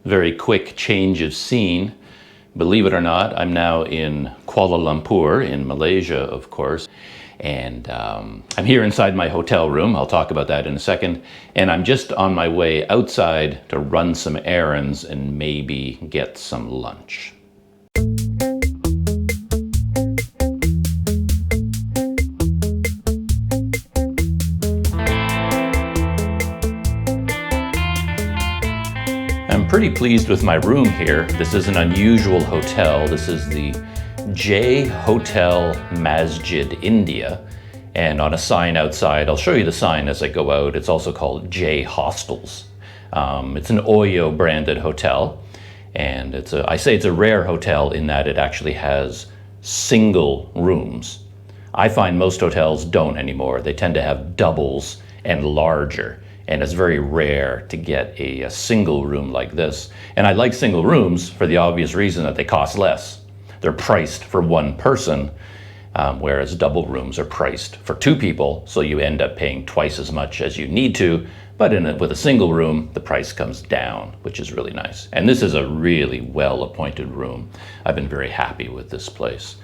Very quick change of scene. Believe it or not, I'm now in Kuala Lumpur in Malaysia, of course. And I'm here inside my hotel room. I'll talk about that in a second. And I'm just on my way outside to run some errands and maybe get some lunch. I'm pretty pleased with my room here. This is an unusual hotel. This is the J Hotel Masjid India. And on a sign outside, I'll show you the sign as I go out, it's also called J Hostels. It's an Oyo branded hotel. And I say it's a rare hotel in that it actually has single rooms. I find most hotels don't anymore. They tend to have doubles and larger. And it's very rare to get a single room like this. And I like single rooms for the obvious reason that they cost less. They're priced for one person, whereas double rooms are priced for two people, so you end up paying twice as much as you need to. But with a single room, the price comes down, which is really nice. And this is a really well-appointed room. I've been very happy with this place.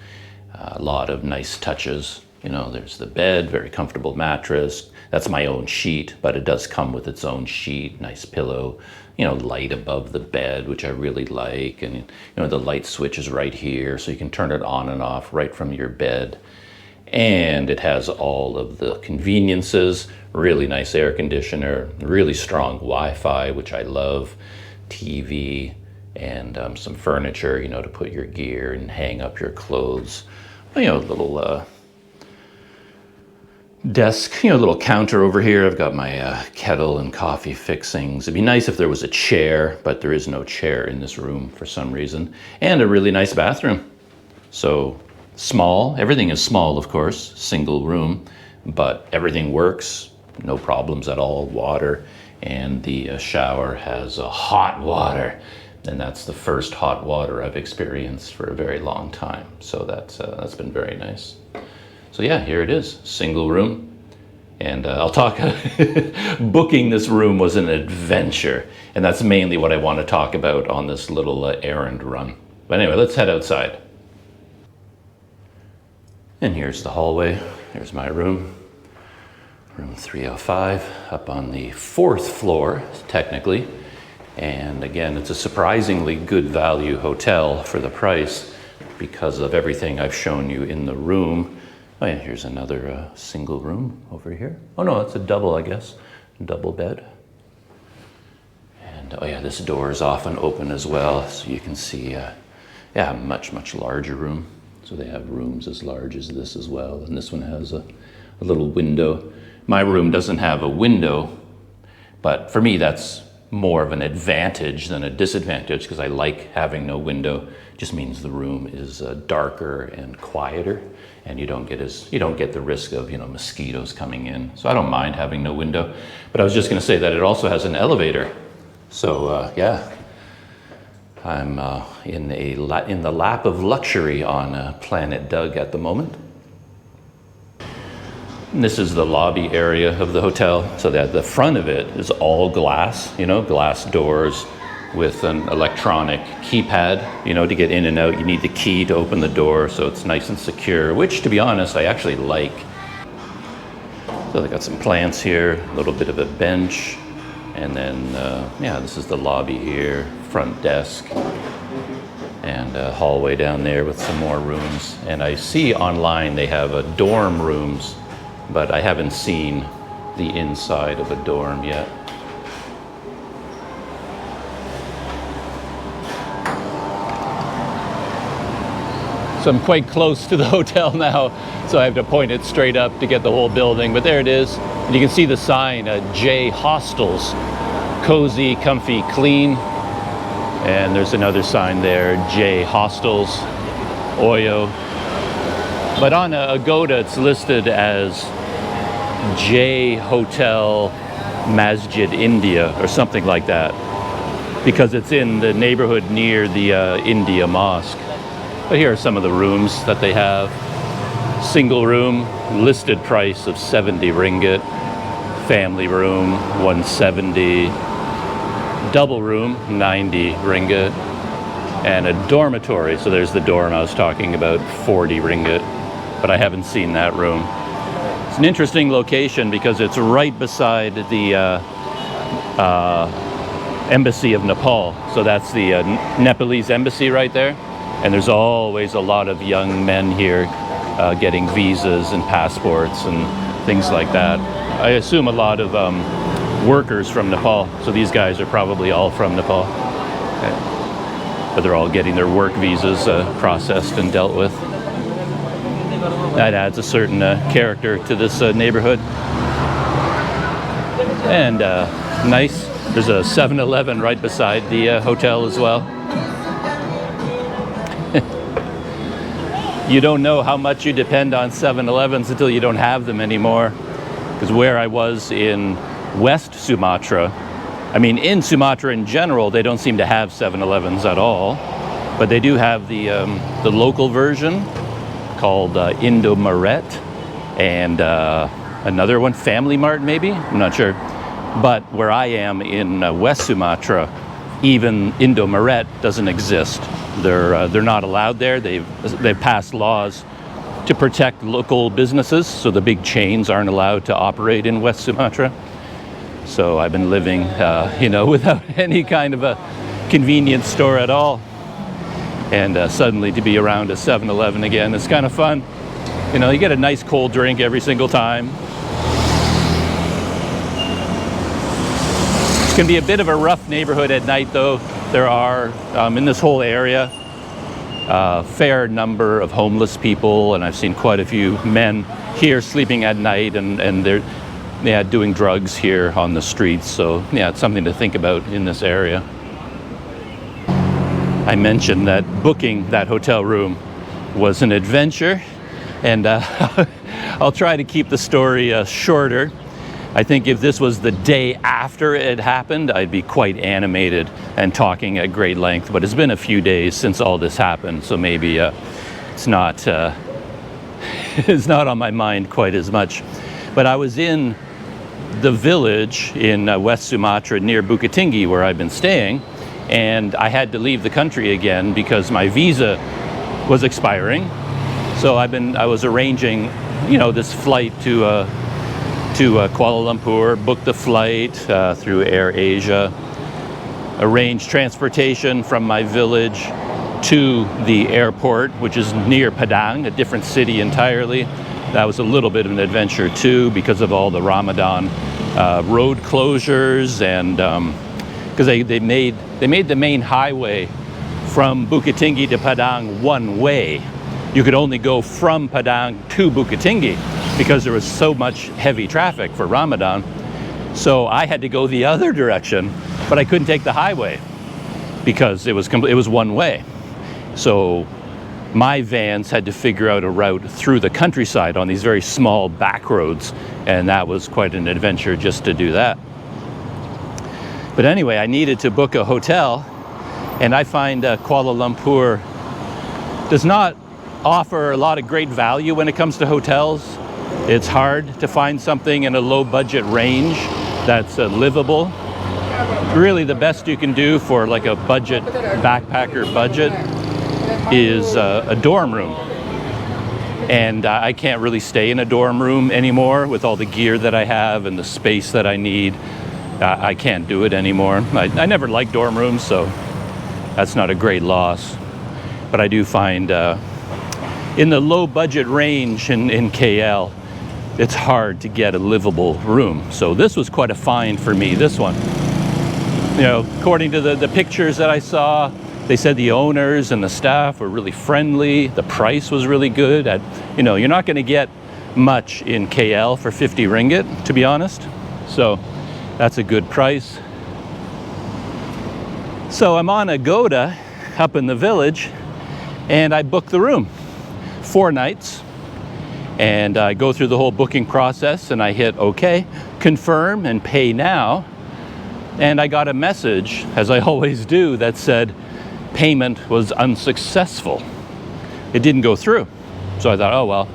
A lot of nice touches. You know, there's the bed, very comfortable mattress. That's my own sheet, but it does come with its own sheet, nice pillow, you know, light above the bed, which I really like. And, you know, the light switch is right here, so you can turn it on and off right from your bed. And it has all of the conveniences, really nice air conditioner, really strong Wi-Fi, which I love, TV, and some furniture, you know, to put your gear and hang up your clothes. You know, a little desk, you know, a little counter over here. I've got my kettle and coffee fixings. It'd be nice if there was a chair, but there is no chair in this room for some reason. And a really nice bathroom. So small, everything is small, of course, single room, but everything works, no problems at all. Water, and the shower has hot water. And that's the first hot water I've experienced for a very long time. So that's been very nice. So yeah, here it is, single room. And I'll talk, booking this room was an adventure. And that's mainly what I want to talk about on this little errand run. But anyway, let's head outside. And here's the hallway. Here's my room. Room 305, up on the 4th floor, technically. And again, it's a surprisingly good value hotel for the price because of everything I've shown you in the room. Oh yeah, here's another single room over here. Oh no, it's a double, I guess. Double bed. And oh yeah, this door is often open as well, so you can see, yeah, much, much larger room. So they have rooms as large as this as well. And this one has a little window. My room doesn't have a window, but for me that's more of an advantage than a disadvantage because I like having no window. It just means the room is darker and quieter, and you don't get the risk of, you know, mosquitoes coming in. So I don't mind having no window. But I was just going to say that it also has an elevator. So yeah, I'm in the lap of luxury on Planet Doug at the moment. And this is the lobby area of the hotel, so that the front of it is all glass, you know, glass doors with an electronic keypad, you know, to get in and out. You need the key to open the door, so it's nice and secure, which, to be honest, I actually like. So they got some plants here, a little bit of a bench, and then, yeah, this is the lobby here, front desk, and a hallway down there with some more rooms. And I see online they have dorm rooms, but I haven't seen the inside of a dorm yet. So I'm quite close to the hotel now, so I have to point it straight up to get the whole building, but there it is. And you can see the sign, J Hostels, cozy, comfy, clean. And there's another sign there, J Hostels, Oyo. But on Agoda, it's listed as J Hotel Masjid India or something like that, because it's in the neighborhood near the India Mosque. But here are some of the rooms that they have. Single room, listed price of 70 ringgit. Family room, 170. double room, 90 ringgit. And a dormitory, so there's the dorm I was talking about, 40 ringgit. But I haven't seen that room. It's an interesting location because it's right beside the Embassy of Nepal. So that's the Nepalese embassy right there. And there's always a lot of young men here getting visas and passports and things like that. I assume a lot of workers from Nepal. So these guys are probably all from Nepal. But they're all getting their work visas processed and dealt with. That adds a certain character to this neighborhood. And nice. There's a 7-Eleven right beside the hotel as well. You don't know how much you depend on 7-Elevens until you don't have them anymore. Because where I was in West Sumatra, I mean, in Sumatra in general, they don't seem to have 7-Elevens at all. But they do have the local version called Indomaret, and another one, Family Mart maybe? I'm not sure. But where I am in West Sumatra, even Indomaret doesn't exist. They're not allowed there. They've passed laws to protect local businesses, so the big chains aren't allowed to operate in West Sumatra. So I've been living, without any kind of a convenience store at all. And suddenly to be around a 7-Eleven again, it's kind of fun. You get a nice cold drink every single time. It can be a bit of a rough neighborhood at night, though. There are, in this whole area, a fair number of homeless people, and I've seen quite a few men here sleeping at night, and they're doing drugs here on the streets. So yeah, it's something to think about in this area. I mentioned that booking that hotel room was an adventure, and I'll try to keep the story shorter. I think if this was the day after it happened, I'd be quite animated and talking at great length. But it's been a few days since all this happened, so maybe it's not on my mind quite as much. But I was in the village in West Sumatra near Bukit Tinggi, where I've been staying, and I had to leave the country again because my visa was expiring. So I was arranging, this flight to Kuala Lumpur, booked the flight through Air Asia, arranged transportation from my village to the airport, which is near Padang, a different city entirely. That was a little bit of an adventure too because of all the Ramadan road closures, and because they made the main highway from Bukit Tinggi to Padang one way. You could only go from Padang to Bukit Tinggi because there was so much heavy traffic for Ramadan. So I had to go the other direction, but I couldn't take the highway because it was one way. So my vans had to figure out a route through the countryside on these very small back roads, and that was quite an adventure just to do that. But anyway, I needed to book a hotel, and I find Kuala Lumpur does not offer a lot of great value when it comes to hotels. It's hard to find something in a low budget range that's livable. Really the best you can do for like a budget backpacker budget is a dorm room. And I can't really stay in a dorm room anymore with all the gear that I have and the space that I need. I can't do it anymore. I never liked dorm rooms, so that's not a great loss. But I do find in the low budget range in KL, it's hard to get a livable room. So this was quite a find for me, this one. According to the pictures that I saw, they said the owners and the staff were really friendly. The price was really good. You're not going to get much in KL for 50 ringgit, to be honest. So that's a good price. So I'm on Agoda up in the village, and I booked the room. 4 nights. And I go through the whole booking process, and I hit OK, confirm, and pay now. And I got a message, as I always do, that said payment was unsuccessful. It didn't go through. So I thought, oh well,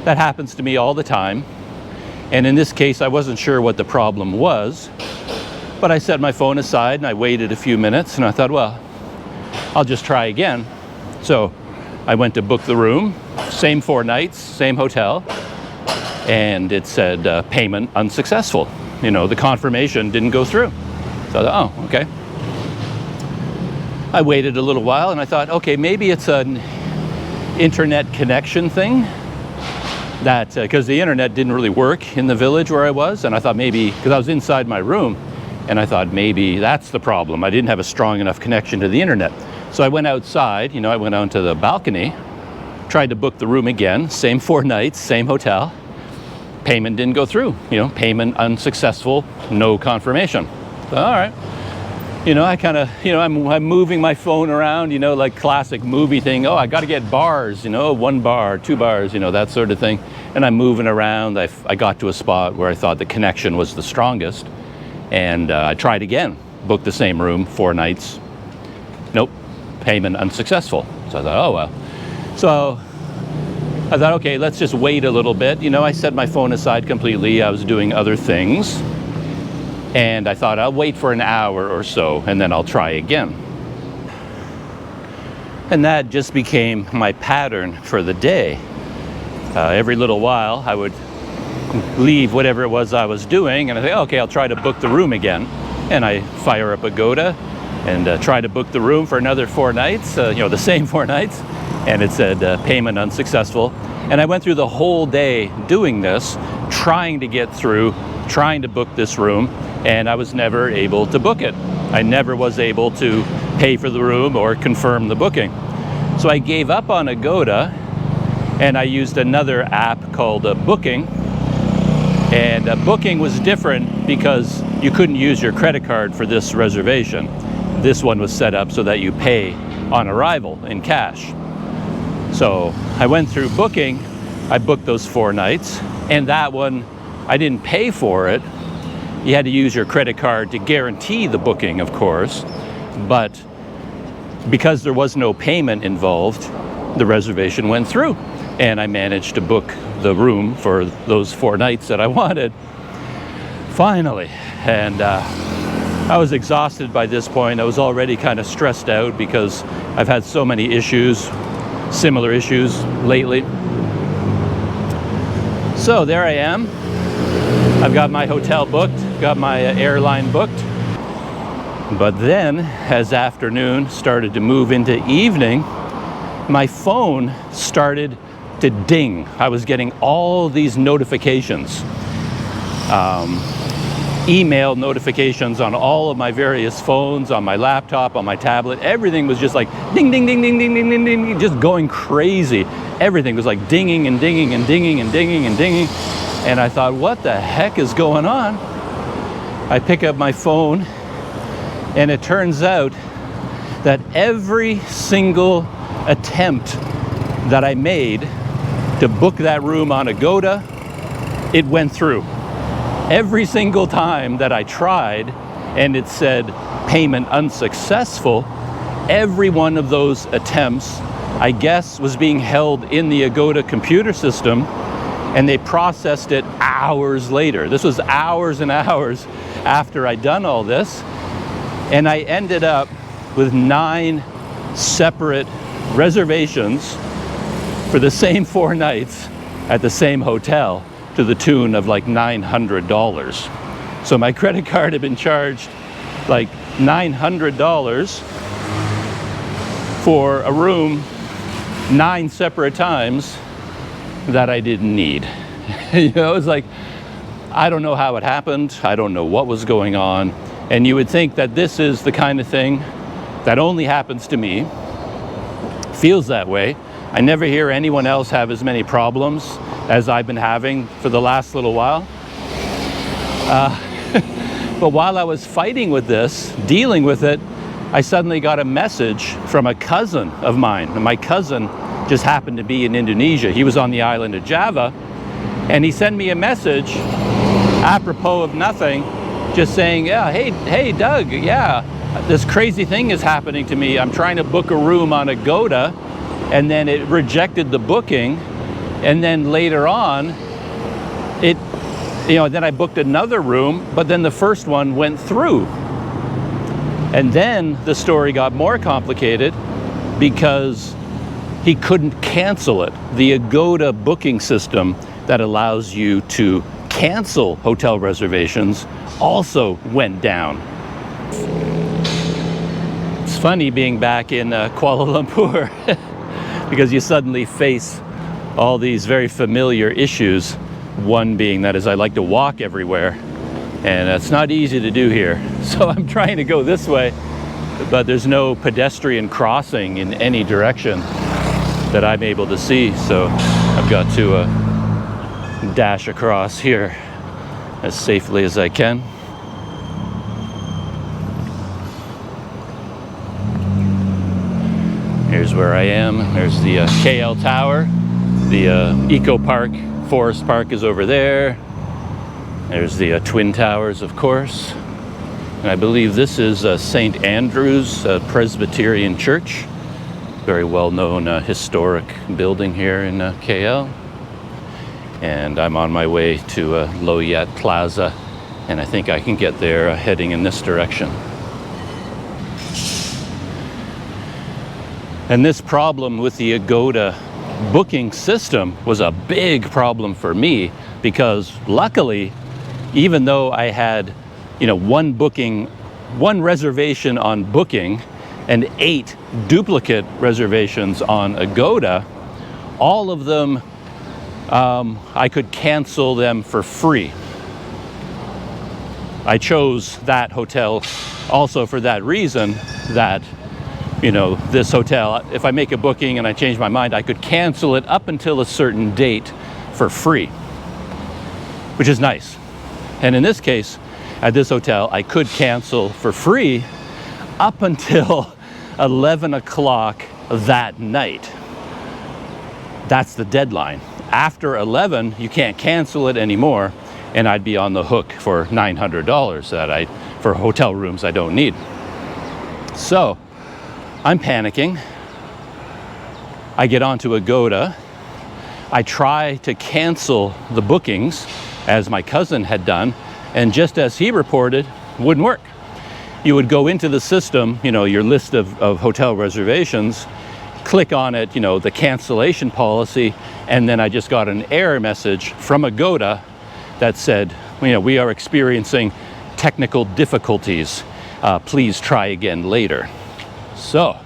that happens to me all the time. And in this case, I wasn't sure what the problem was. But I set my phone aside and I waited a few minutes and I thought, well, I'll just try again. So I went to book the room, same 4 nights, same hotel, and it said payment unsuccessful. You know, the confirmation didn't go through. So I thought, oh, okay. I waited a little while and I thought, okay, maybe it's an internet connection thing, that because the internet didn't really work in the village where I was, and I thought maybe, because I was inside my room, and I thought maybe that's the problem. I didn't have a strong enough connection to the internet. So I went outside, you know, I went out to the balcony, tried to book the room again, same 4 nights, same hotel. Payment didn't go through, you know, payment unsuccessful, no confirmation. So, all right. You know, I kind of, you know, I'm moving my phone around, you know, like classic movie thing. Oh, I got to get bars, you know, 1 bar, 2 bars, you know, that sort of thing. And I'm moving around. I got to a spot where I thought the connection was the strongest. And I tried again, booked the same room, 4 nights. Nope, payment unsuccessful. So I thought, oh, well. So I thought, okay, let's just wait a little bit. You know, I set my phone aside completely. I was doing other things. And I thought I'll wait for an hour or so and then I'll try again. And that just became my pattern for the day. Every little while I would leave whatever it was I was doing and I think, okay, I'll try to book the room again. And I fire up Agoda and try to book the room for another 4 nights, you know, the same 4 nights. And it said payment unsuccessful. And I went through the whole day doing this, trying to get through, trying to book this room. And I was never able to book it. I never was able to pay for the room or confirm the booking. So I gave up on Agoda and I used another app called Booking. And Booking was different because you couldn't use your credit card for this reservation. This one was set up so that you pay on arrival in cash. So I went through Booking, I booked those 4 nights, and that one, I didn't pay for it. You had to use your credit card to guarantee the booking, of course, but because there was no payment involved, the reservation went through, and I managed to book the room for those 4 nights that I wanted, finally. And I was exhausted by this point. I was already kind of stressed out because I've had so many issues, similar issues lately. So there I am. I've got my hotel booked, got my airline booked. But then, as afternoon started to move into evening, my phone started to ding. I was getting all these notifications, email notifications on all of my various phones, on my laptop, on my tablet. Everything was just like ding, ding, ding, ding, ding, ding, ding, ding, just going crazy. Everything was like dinging and dinging and dinging and dinging and dinging. And I thought, what the heck is going on? I pick up my phone, and it turns out that every single attempt that I made to book that room on Agoda, it went through. Every single time that I tried and it said payment unsuccessful, every one of those attempts, I guess, was being held in the Agoda computer system, and they processed it hours later. This was hours and hours after I'd done all this. And I ended up with 9 separate reservations for the same 4 nights at the same hotel to the tune of like $900. So my credit card had been charged like $900 for a room 9 separate times that I didn't need. You know, it was like, I don't know how it happened. I don't know what was going on. And you would think that this is the kind of thing that only happens to me, feels that way. I never hear anyone else have as many problems as I've been having for the last little while. But while I was fighting with this, dealing with it, I suddenly got a message from a cousin of mine. And my cousin just happened to be in Indonesia. He was on the island of Java, and he sent me a message apropos of nothing, just saying, yeah, hey Doug, yeah, this crazy thing is happening to me. I'm trying to book a room on Agoda, and then it rejected the booking, and then later on, it then I booked another room, but then the first one went through. And then the story got more complicated because he couldn't cancel it. The Agoda booking system that allows you to cancel hotel reservations also went down. It's funny being back in Kuala Lumpur because you suddenly face all these very familiar issues. One being that is I like to walk everywhere, and it's not easy to do here. So I'm trying to go this way, but there's no pedestrian crossing in any direction that I'm able to see. So I've got to dash across here as safely as I can. Here's where I am. There's the KL Tower. The Eco Park, Forest Park is over there. There's the Twin Towers, of course. And I believe this is St. Andrew's Presbyterian Church. Very well-known historic building here in KL. And I'm on my way to Loyat Plaza, and I think I can get there heading in this direction. And this problem with the Agoda booking system was a big problem for me because luckily, even though I had, one reservation on Booking and 8 duplicate reservations on Agoda, all of them, I could cancel them for free. I chose that hotel also for that reason, that this hotel, if I make a booking and I change my mind, I could cancel it up until a certain date for free, which is nice. And in this case, at this hotel, I could cancel for free up until 11 o'clock that night. That's the deadline. After 11, you can't cancel it anymore, and I'd be on the hook for $900 for hotel rooms I don't need. So I'm panicking. I get onto Agoda. I try to cancel the bookings as my cousin had done, and just as he reported, wouldn't work. You would go into the system, your list of hotel reservations, click on it, the cancellation policy, and then I just got an error message from Agoda that said, we are experiencing technical difficulties. Please try again later. So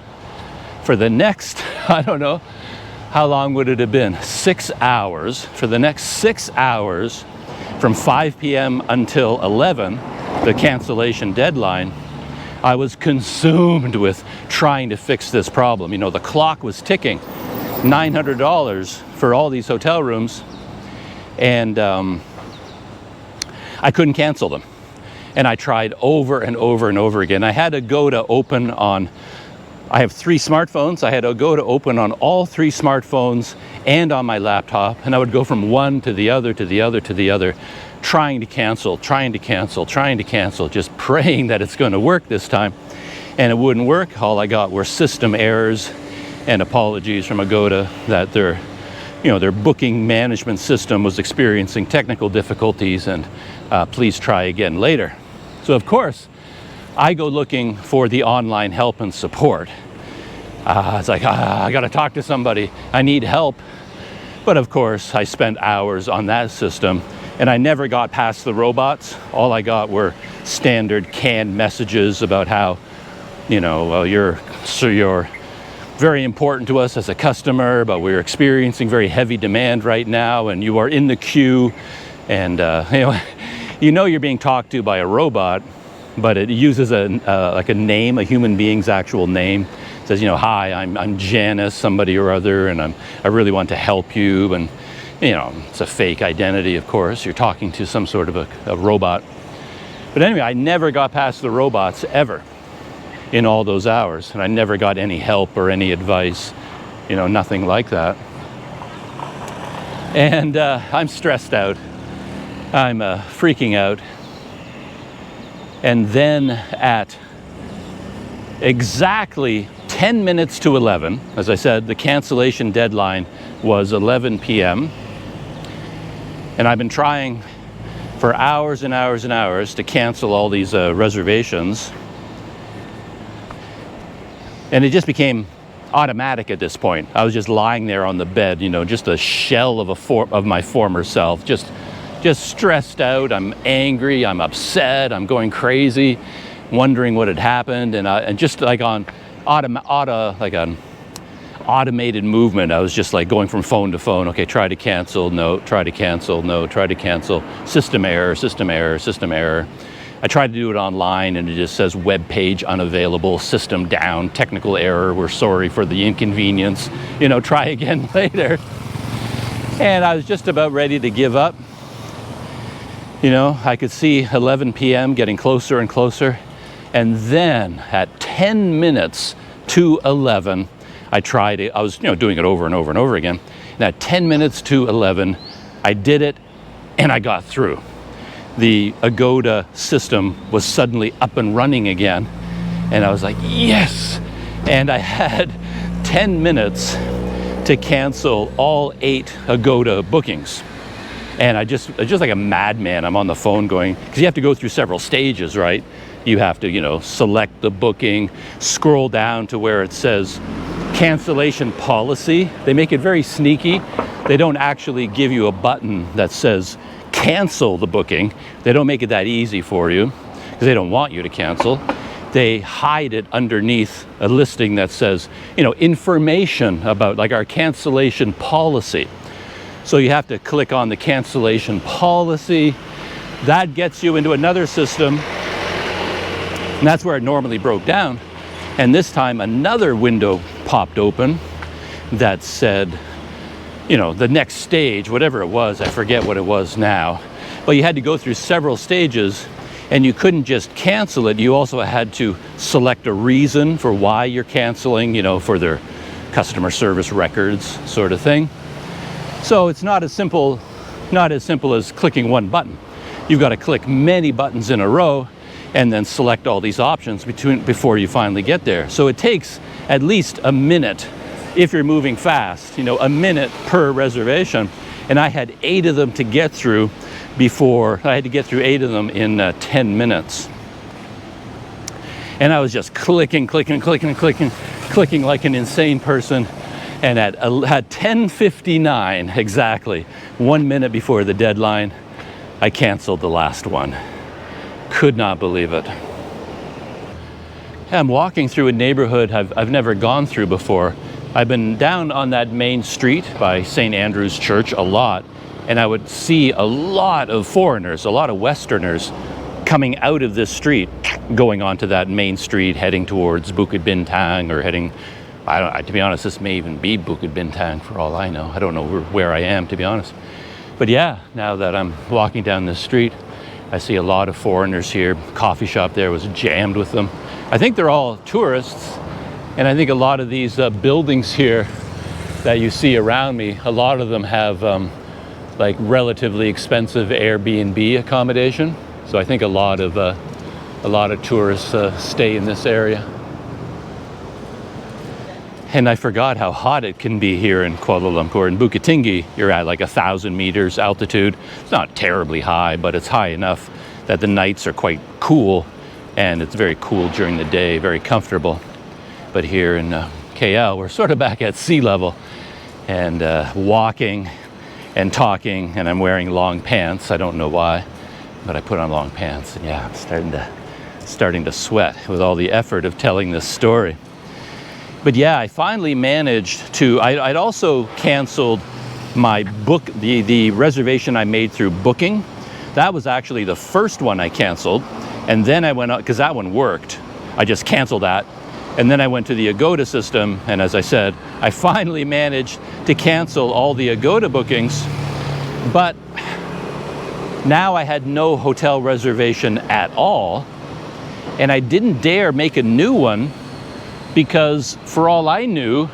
for the next, I don't know, how long would it have been? 6 hours. For the next 6 hours, from 5 p.m. until 11, the cancellation deadline, I was consumed with trying to fix this problem. The clock was ticking. $900 for all these hotel rooms, and I couldn't cancel them. And I tried over and over and over again. I had Agoda open on, I have 3 smartphones. I had Agoda open on all 3 smartphones and on my laptop, and I would go from one to the other, to the other, to the other, trying to cancel, just praying that it's going to work this time. And it wouldn't work. All I got were system errors and apologies from Agoda that their booking management system was experiencing technical difficulties, and please try again later. So of course, I go looking for the online help and support. It's like, I got to talk to somebody. I need help. But of course, I spent hours on that system, and I never got past the robots. All I got were standard canned messages about how, you're very important to us as a customer, but we're experiencing very heavy demand right now, and you are in the queue. And you're being talked to by a robot, but it uses a name, a human being's actual name. It says, hi, I'm Janice, somebody or other, and I really want to help you. And it's a fake identity, of course. You're talking to some sort of a robot. But anyway, I never got past the robots ever in all those hours, and I never got any help or any advice, nothing like that. And I'm stressed out. I'm freaking out. And then at exactly 10 minutes to 11, as I said, the cancellation deadline was 11 p.m. And I've been trying for hours and hours and hours to cancel all these reservations. And it just became automatic at this point. I was just lying there on the bed, you know, just a shell of my former self, just stressed out. I'm angry, I'm upset, I'm going crazy, wondering what had happened, and just like on an automated movement, I was just like going from phone to phone. Okay, try to cancel, no, try to cancel, no, try to cancel, system error, system error, system error. I tried to do it online and it just says web page unavailable, system down, technical error, we're sorry for the inconvenience, you know, try again later. And I was just about ready to give up. You know, I could see 11 p.m. getting closer and closer. And then at 10 minutes to 11, I tried it. I was, you know, doing it over and over and over again. And at 10 minutes to 11, I did it and I got through. The Agoda system was suddenly up and running again. And I was like, yes! And I had 10 minutes to cancel all 8 Agoda bookings. And I just like a madman, I'm on the phone going, because you have to go through several stages, right? You have to, you know, select the booking, scroll down to where it says cancellation policy. They make it very sneaky. They don't actually give you a button that says cancel the booking. They don't make it that easy for you because they don't want you to cancel. They hide it underneath a listing that says, you know, information about like our cancellation policy. So you have to click on the cancellation policy. That gets you into another system. And that's where it normally broke down. And this time another window popped open that said, you know, the next stage, whatever it was, I forget what it was now. But you had to go through several stages and you couldn't just cancel it. You also had to select a reason for why you're canceling, you know, for their customer service records sort of thing. So it's not as simple as clicking one button. You've got to click many buttons in a row and then select all these options before you finally get there. So it takes at least a minute if you're moving fast, you know, a minute per reservation. And I had 8 of them to get through before, I had to get through 8 of them in 10 minutes. And I was just clicking like an insane person. And at 10:59 exactly, 1 minute before the deadline, I canceled the last one. Could not believe it. I'm walking through a neighborhood I've never gone through before. I've been down on that main street by St. Andrew's Church a lot, and I would see a lot of foreigners, a lot of Westerners coming out of this street, going onto that main street, heading towards Bukit Bintang or heading, to be honest, this may even be Bukit Bintang for all I know. I don't know where I am, to be honest. But yeah, now that I'm walking down this street, I see a lot of foreigners here. Coffee shop there was jammed with them. I think they're all tourists. And I think a lot of these buildings here that you see around me, a lot of them have like relatively expensive Airbnb accommodation. So I think a lot of tourists stay in this area. And I forgot how hot it can be here in Kuala Lumpur. In Bukit Tinggi, you're at like 1,000 meters altitude. It's not terribly high, but it's high enough that the nights are quite cool, and it's very cool during the day, very comfortable. But here in KL, we're sort of back at sea level, and walking and talking, and I'm wearing long pants. I don't know why, but I put on long pants, and yeah, I'm starting to sweat with all the effort of telling this story. But yeah, I finally managed to, I'd also canceled my the reservation I made through Booking. That was actually the first one I canceled. And then I went out, because that one worked. I just canceled that. And then I went to the Agoda system. And as I said, I finally managed to cancel all the Agoda bookings. But now I had no hotel reservation at all. And I didn't dare make a new one, because for all I knew,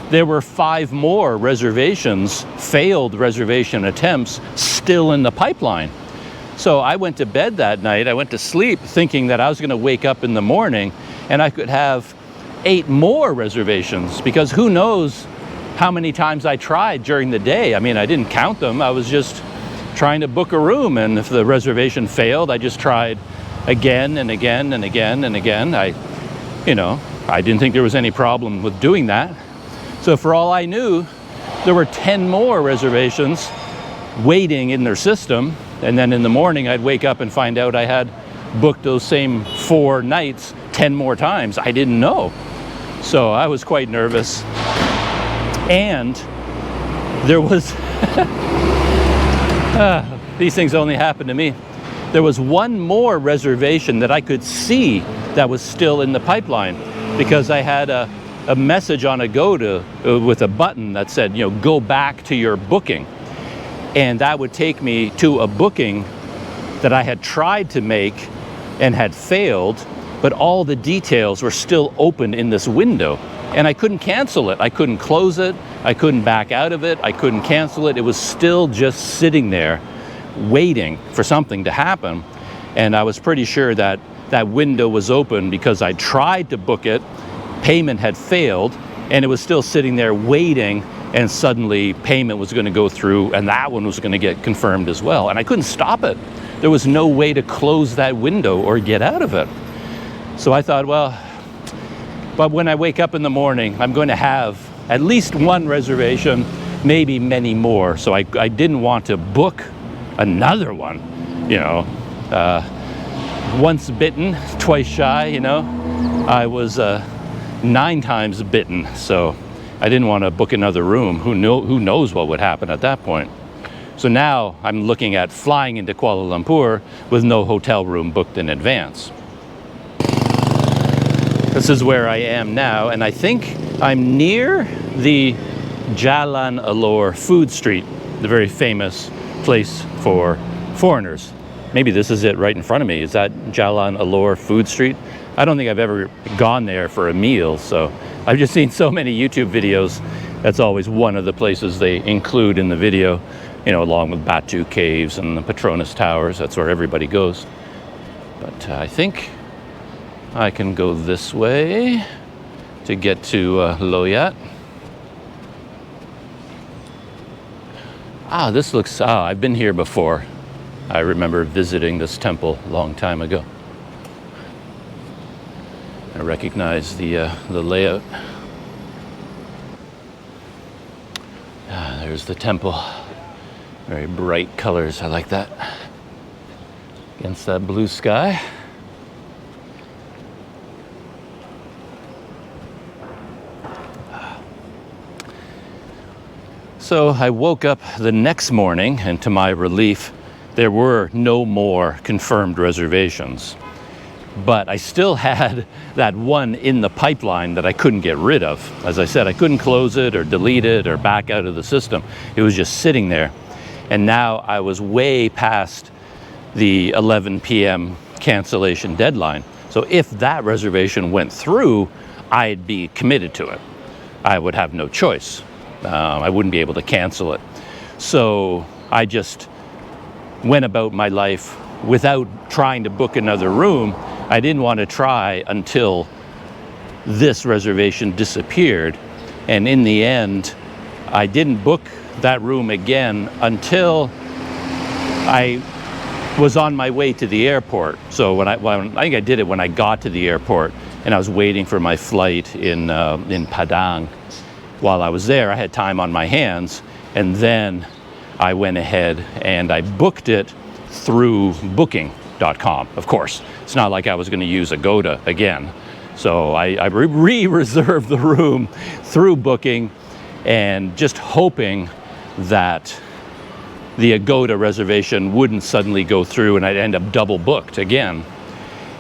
there were 5 more reservations, failed reservation attempts, still in the pipeline. So I went to bed that night, I went to sleep thinking that I was gonna wake up in the morning and I could have 8 more reservations, because who knows how many times I tried during the day. I mean, I didn't count them, I was just trying to book a room, and if the reservation failed, I just tried again and again and again and again. I didn't think there was any problem with doing that. So for all I knew, there were 10 more reservations waiting in their system, and then in the morning I'd wake up and find out I had booked those same 4 nights 10 more times. I didn't know. So I was quite nervous. And there was these things only happen to me. There was one more reservation that I could see that was still in the pipeline, because I had a message on a with a button that said, go back to your booking. And that would take me to a booking that I had tried to make and had failed, but all the details were still open in this window. And I couldn't cancel it. I couldn't close it. I couldn't back out of it. I couldn't cancel it. It was still just sitting there waiting for something to happen. And I was pretty sure that that window was open because I tried to book it, payment had failed, and it was still sitting there waiting, and suddenly payment was going to go through, and that one was going to get confirmed as well. And I couldn't stop it. There was no way to close that window or get out of it. So I thought, well, but when I wake up in the morning, I'm going to have at least one reservation, maybe many more. So I didn't want to book another one, once bitten, twice shy, I was 9 times bitten. So I didn't want to book another room. Who knows what would happen at that point. So now I'm looking at flying into Kuala Lumpur with no hotel room booked in advance. This is where I am now, and I think I'm near the Jalan Alor food street, the very famous place for foreigners. Maybe this is it right in front of me. Is that Jalan Alor food street? I don't think I've ever gone there for a meal, so I've just seen so many YouTube videos. That's always one of the places they include in the video, along with Batu Caves and the Petronas Towers. That's where everybody goes. But I think I can go this way to get to Loyat. This looks, I've been here before. I remember visiting this temple a long time ago. I recognize the layout. There's the temple. Very bright colors, I like that. Against that blue sky. So I woke up the next morning, and to my relief, there were no more confirmed reservations. But I still had that one in the pipeline that I couldn't get rid of. As I said, I couldn't close it or delete it or back out of the system. It was just sitting there. And now I was way past the 11 p.m. cancellation deadline. So if that reservation went through, I'd be committed to it. I would have no choice. I wouldn't be able to cancel it. So I just went about my life without trying to book another room. I didn't want to try until this reservation disappeared. And in the end, I didn't book that room again until I was on my way to the airport. So I think I did it when I got to the airport, and I was waiting for my flight in Padang. While I was there, I had time on my hands, and then I went ahead and I booked it through booking.com. Of course, it's not like I was going to use Agoda again. So I re-reserved the room through booking, and just hoping that the Agoda reservation wouldn't suddenly go through and I'd end up double booked again.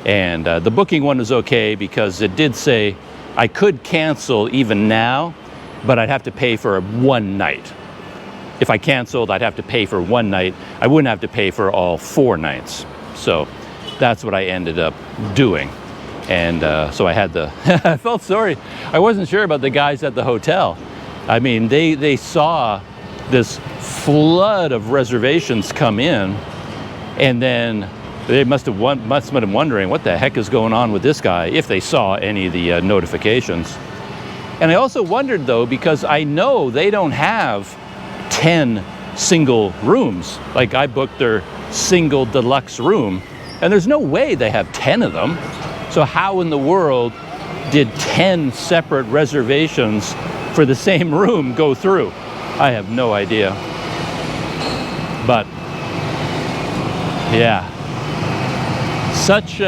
And the booking one was okay because it did say I could cancel even now, but I'd have to pay for one night. If I canceled, I'd have to pay for one night. I wouldn't have to pay for all 4 nights. So that's what I ended up doing. And so I had I felt sorry. I wasn't sure about the guys at the hotel. I mean, they saw this flood of reservations come in, and then they must have been wondering what the heck is going on with this guy, if they saw any of the notifications. And I also wondered, though, because I know they don't have 10 single rooms. Like I booked their single deluxe room, and there's no way they have 10 of them. So how in the world did 10 separate reservations for the same room go through? I have no idea. But yeah, such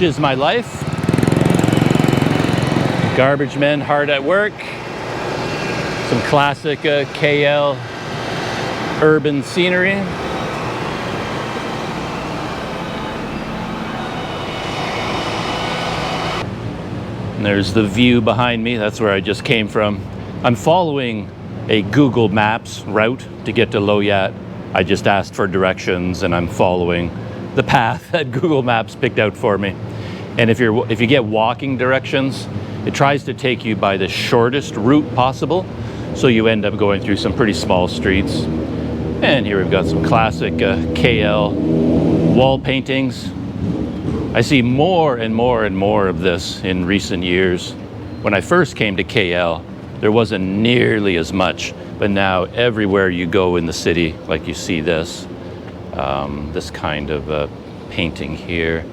is my life. Garbage men hard at work. Some classic KL urban scenery. And there's the view behind me. That's where I just came from. I'm following a Google Maps route to get to Loyat. I just asked for directions and I'm following the path that Google Maps picked out for me. And if you get walking directions, it tries to take you by the shortest route possible. So you end up going through some pretty small streets. And here we've got some classic KL wall paintings. I see more and more and more of this in recent years. When I first came to KL, there wasn't nearly as much, but now everywhere you go in the city, like you see this kind of painting here.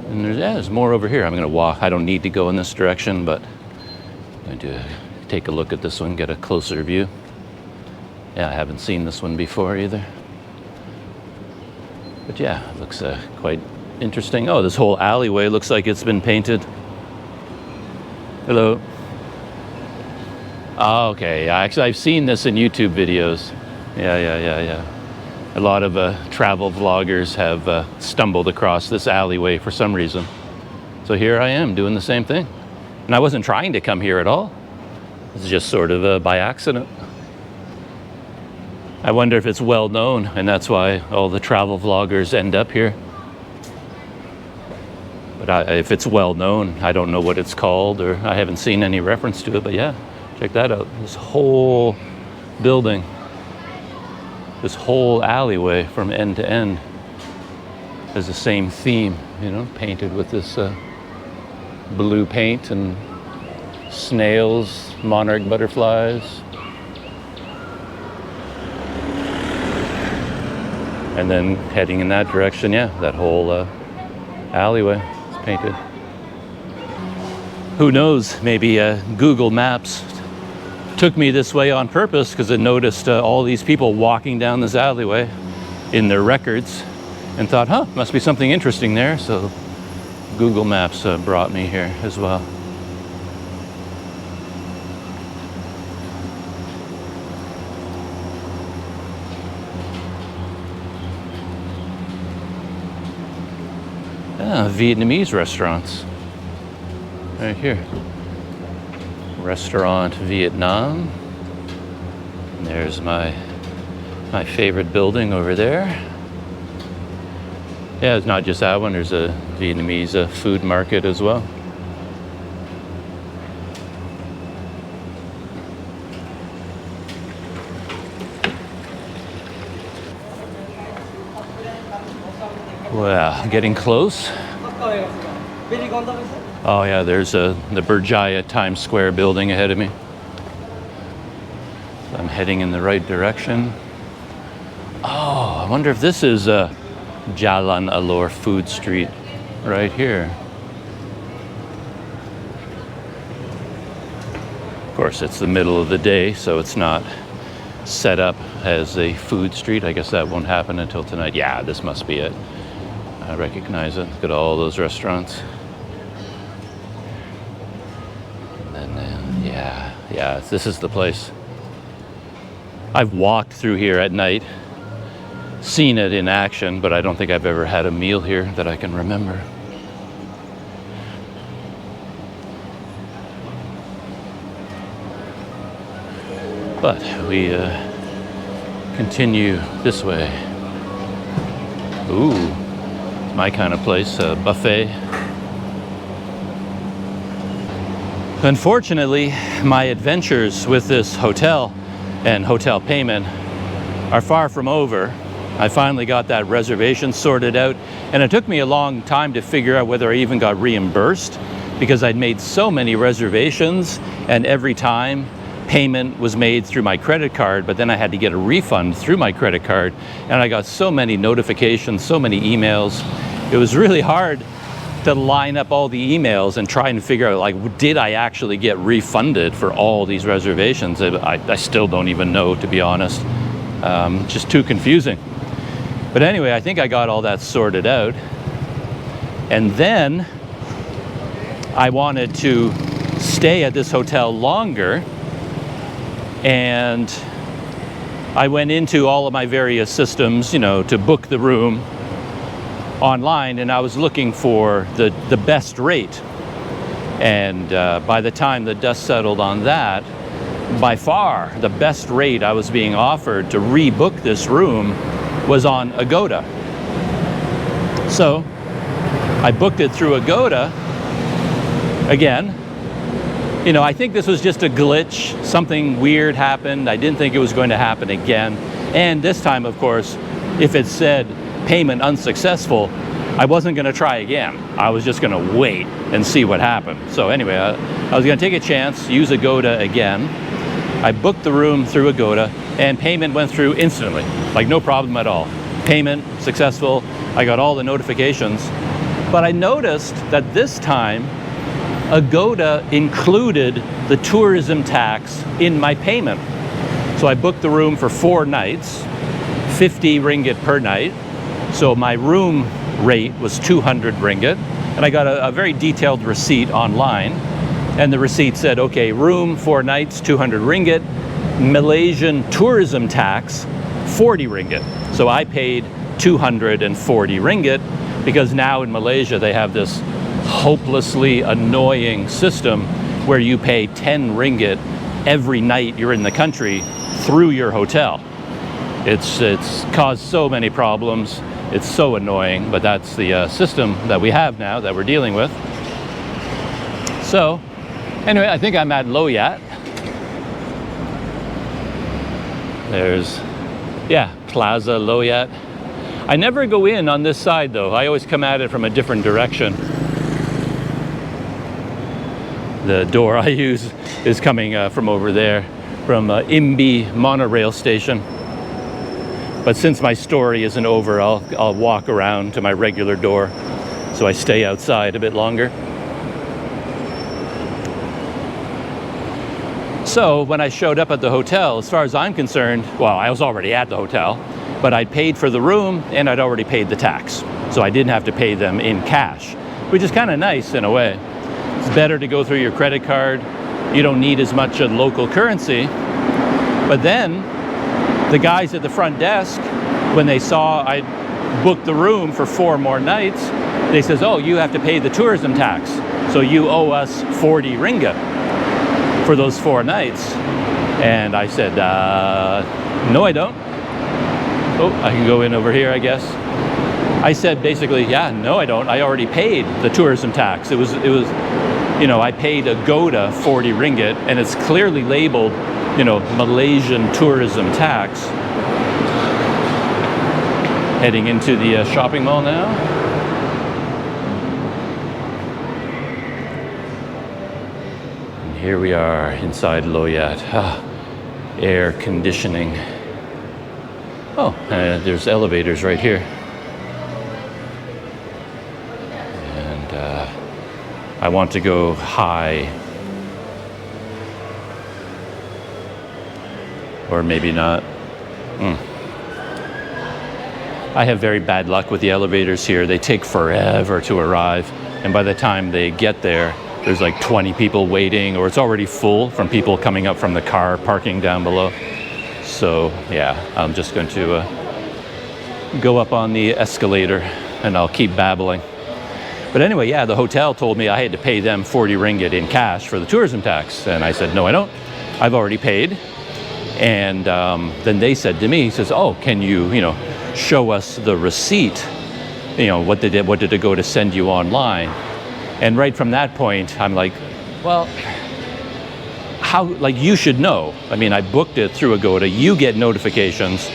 And there's more over here. I'm gonna walk. I don't need to go in this direction, but I'm going to take a look at this one, get a closer view. Yeah, I haven't seen this one before either. But yeah, it looks quite interesting. Oh, this whole alleyway looks like it's been painted. Hello. Oh, okay, yeah, actually I've seen this in YouTube videos. Yeah. A lot of travel vloggers have stumbled across this alleyway for some reason. So here I am doing the same thing. And I wasn't trying to come here at all. It's just sort of by accident. I wonder if it's well known and that's why all the travel vloggers end up here. But if it's well known, I don't know what it's called, or I haven't seen any reference to it, but yeah, check that out. This whole building, this whole alleyway from end to end has the same theme, you know, painted with this blue paint and snails, monarch butterflies. And then heading in that direction, yeah, that whole alleyway is painted. Who knows, maybe Google Maps took me this way on purpose because it noticed all these people walking down this alleyway in their records and thought, huh, must be something interesting there. So Google Maps brought me here as well. Vietnamese restaurants right here. Restaurant Vietnam. And there's my favorite building over there. Yeah, it's not just that one. There's a Vietnamese food market as well. Well, getting close. Oh yeah, there's the Berjaya Times Square building ahead of me. So I'm heading in the right direction. Oh, I wonder if this is Jalan Alor Food Street right here. Of course, it's the middle of the day, so it's not set up as a food street. I guess that won't happen until tonight. Yeah, this must be it. I recognize it. Look at all those restaurants. And then, yeah, this is the place. I've walked through here at night, seen it in action, but I don't think I've ever had a meal here that I can remember. But we continue this way. Ooh. My kind of place, a buffet. Unfortunately, my adventures with this hotel and hotel payment are far from over. I finally got that reservation sorted out, and it took me a long time to figure out whether I even got reimbursed because I'd made so many reservations, and every time payment was made through my credit card, but then I had to get a refund through my credit card, and I got so many notifications, so many emails. It was really hard to line up all the emails and try and figure out, like, did I actually get refunded for all these reservations? I still don't even know, to be honest. Just too confusing. But anyway, I think I got all that sorted out. And then I wanted to stay at this hotel longer, and I went into all of my various systems, you know, to book the room online, and I was looking for the best rate. And by the time the dust settled on that, by far the best rate I was being offered to rebook this room was on Agoda. So I booked it through Agoda. Again, you know, I think this was just a glitch. Something weird happened. I didn't think it was going to happen again. And this time, of course, if it said payment unsuccessful, I wasn't going to try again. I was just going to wait and see what happened. So anyway, I was going to take a chance, use Agoda again. I booked the room through Agoda, and payment went through instantly, like no problem at all. Payment successful. I got all the notifications. But I noticed that this time, Agoda included the tourism tax in my payment. So I booked the room for 4 nights, 50 ringgit per night. So my room rate was 200 ringgit. And I got a very detailed receipt online. And the receipt said, okay, room 4 nights, 200 ringgit, Malaysian Tourism Tax, 40 ringgit. So I paid 240 ringgit because now in Malaysia they have this hopelessly annoying system where you pay 10 ringgit every night you're in the country through your hotel. It's caused so many problems. It's so annoying, but that's the system that we have now that we're dealing with. So anyway, I think I'm at Loyat. There's, yeah, Plaza Loyat. I never go in on this side though. I always come at it from a different direction. The door I use is coming from over there, from Imbi monorail station. But since my story isn't over, I'll walk around to my regular door, so I stay outside a bit longer. So when I showed up at the hotel, as far as I'm concerned, well, I was already at the hotel, but I'd paid for the room and I'd already paid the tax. So I didn't have to pay them in cash, which is kind of nice in a way. It's better to go through your credit card. You don't need as much local currency. But then the guys at the front desk, when they saw I booked the room for 4 more nights, they says, oh, you have to pay the tourism tax. So you owe us 40 ringgit for those 4 nights. And I said, no, I don't. Oh, I can go in over here, I guess. I said basically, yeah, no, I don't. I already paid the tourism tax. It was, you know, I paid Agoda 40 ringgit, and it's clearly labeled, you know, Malaysian Tourism Tax. Heading into the shopping mall now. And here we are inside Loyat. Air conditioning. Oh, there's elevators right here. And I want to go high. Or maybe not. I have very bad luck with the elevators here. They take forever to arrive. And by the time they get there, there's like 20 people waiting, or it's already full from people coming up from the car parking down below. So yeah, I'm just going to go up on the escalator and I'll keep babbling. But anyway, yeah, the hotel told me I had to pay them 40 ringgit in cash for the tourism tax. And I said, no, I don't. I've already paid. And then they said to me, he says, oh, can you, you know, show us the receipt? You know, what did it go to send you online? And right from that point, I'm like, well, how, like, you should know. I mean, I booked it through Agoda. You get notifications.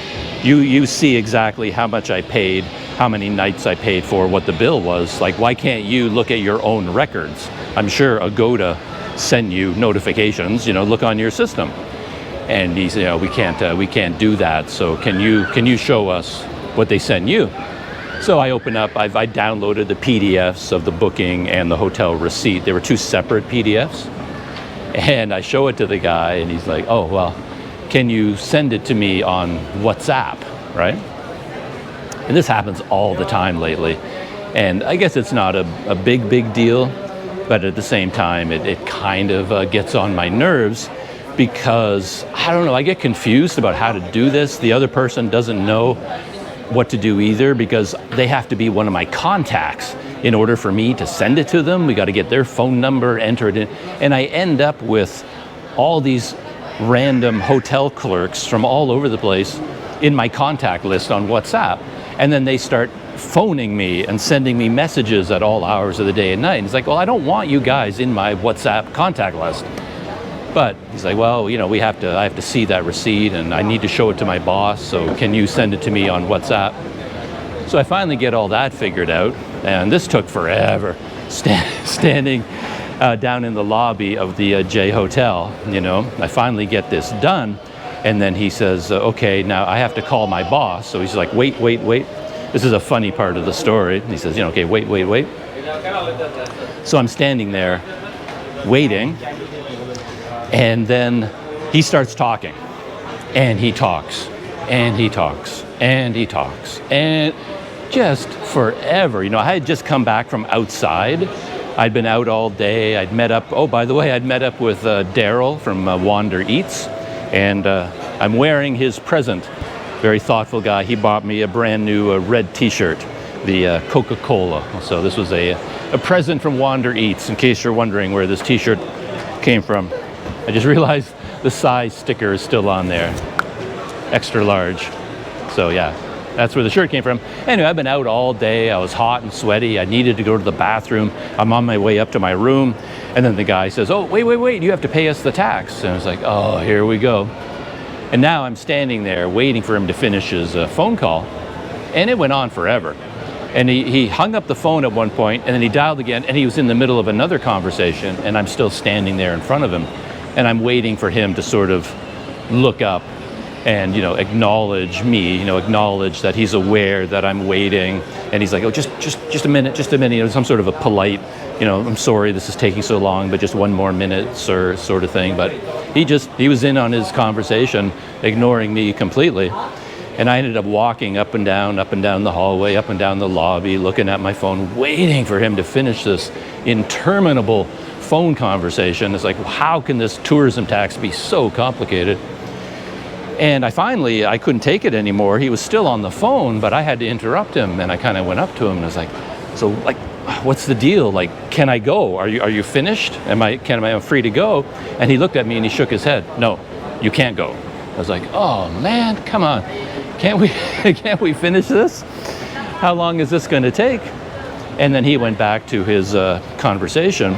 You see exactly how much I paid, how many nights I paid for, what the bill was. Like, why can't you look at your own records? I'm sure Agoda send you notifications, you know, look on your system. And he said, you know, we can't do that. So can you show us what they sent you? So I open up, I downloaded the PDFs of the booking and the hotel receipt. They were two separate PDFs. And I show it to the guy and he's like, oh, well, can you send it to me on WhatsApp, right? And this happens all the time lately. And I guess it's not a big deal, but at the same time, it kind of gets on my nerves because, I don't know, I get confused about how to do this. The other person doesn't know what to do either because they have to be one of my contacts in order for me to send it to them. We got to get their phone number, enter it in, and I end up with all these random hotel clerks from all over the place in my contact list on WhatsApp, and then they start phoning me and sending me messages at all hours of the day and night. And it's like, well, I don't want you guys in my WhatsApp contact list. But he's like, well, you know, I have to see that receipt and I need to show it to my boss, so can you send it to me on WhatsApp? So I finally get all that figured out, and this took forever, standing down in the lobby of the J Hotel, you know. I finally get this done, and then he says, okay, now I have to call my boss. So he's like, wait. This is a funny part of the story. He says, you know, okay, wait. So I'm standing there waiting, and then he starts talking, and he talks, and just forever. You know, I had just come back from outside. I'd been out all day. I'd met up, oh, by the way, I'd met up with Daryl from Wander Eats, and I'm wearing his present. Very thoughtful guy. He bought me a brand new red t-shirt, the Coca-Cola. So this was a present from Wander Eats, in case you're wondering where this t-shirt came from. I just realized the size sticker is still on there, extra large. So yeah, that's where the shirt came from. Anyway, I've been out all day. I was hot and sweaty. I needed to go to the bathroom. I'm on my way up to my room. And then the guy says, oh, wait, you have to pay us the tax. And I was like, oh, here we go. And now I'm standing there waiting for him to finish his phone call. And it went on forever. And he hung up the phone at one point, and then he dialed again, and he was in the middle of another conversation, and I'm still standing there in front of him. And I'm waiting for him to sort of look up and, you know, acknowledge me, you know, acknowledge that he's aware that I'm waiting. And he's like, oh, just a minute, you know, some sort of a polite, you know, I'm sorry this is taking so long, but just one more minute, sir, sort of thing. But he was in on his conversation, ignoring me completely. And I ended up walking up and down the hallway, up and down the lobby, looking at my phone, waiting for him to finish this interminable phone conversation. It's like, how can this tourism tax be so complicated? And I couldn't take it anymore. He was still on the phone, but I had to interrupt him. And I kind of went up to him and I was like, so like, what's the deal? Like, can I go? Are you finished? Am I free to go? And he looked at me and he shook his head. No, you can't go. I was like, oh man, come on. Can't we finish this? How long is this going to take? And then he went back to his conversation.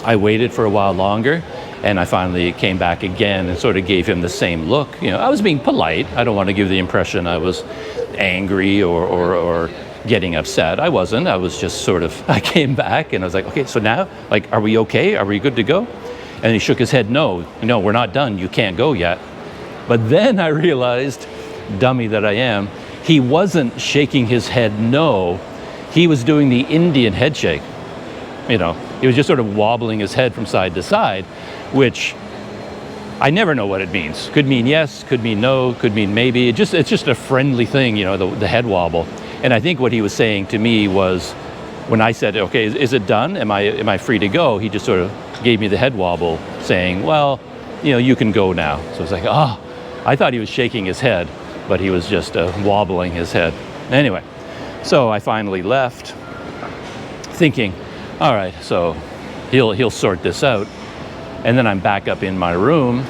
I waited for a while longer, and I finally came back again and sort of gave him the same look. You know, I was being polite. I don't want to give the impression I was angry or getting upset. I wasn't. I was just sort of, I came back and I was like, okay, so now, like, are we okay? Are we good to go? And he shook his head, no, we're not done. You can't go yet. But then I realized, dummy that I am, he wasn't shaking his head no. He was doing the Indian head shake. You know, he was just sort of wobbling his head from side to side, which I never know what it means. Could mean yes, could mean no, could mean maybe. It's just a friendly thing, you know, the head wobble. And I think what he was saying to me was, when I said, okay, is it done? Am I free to go? He just sort of gave me the head wobble, saying, well, you know, you can go now. So it's like, oh, I thought he was shaking his head, but he was just wobbling his head. Anyway, so I finally left, thinking, all right, so he'll sort this out. And then I'm back up in my room,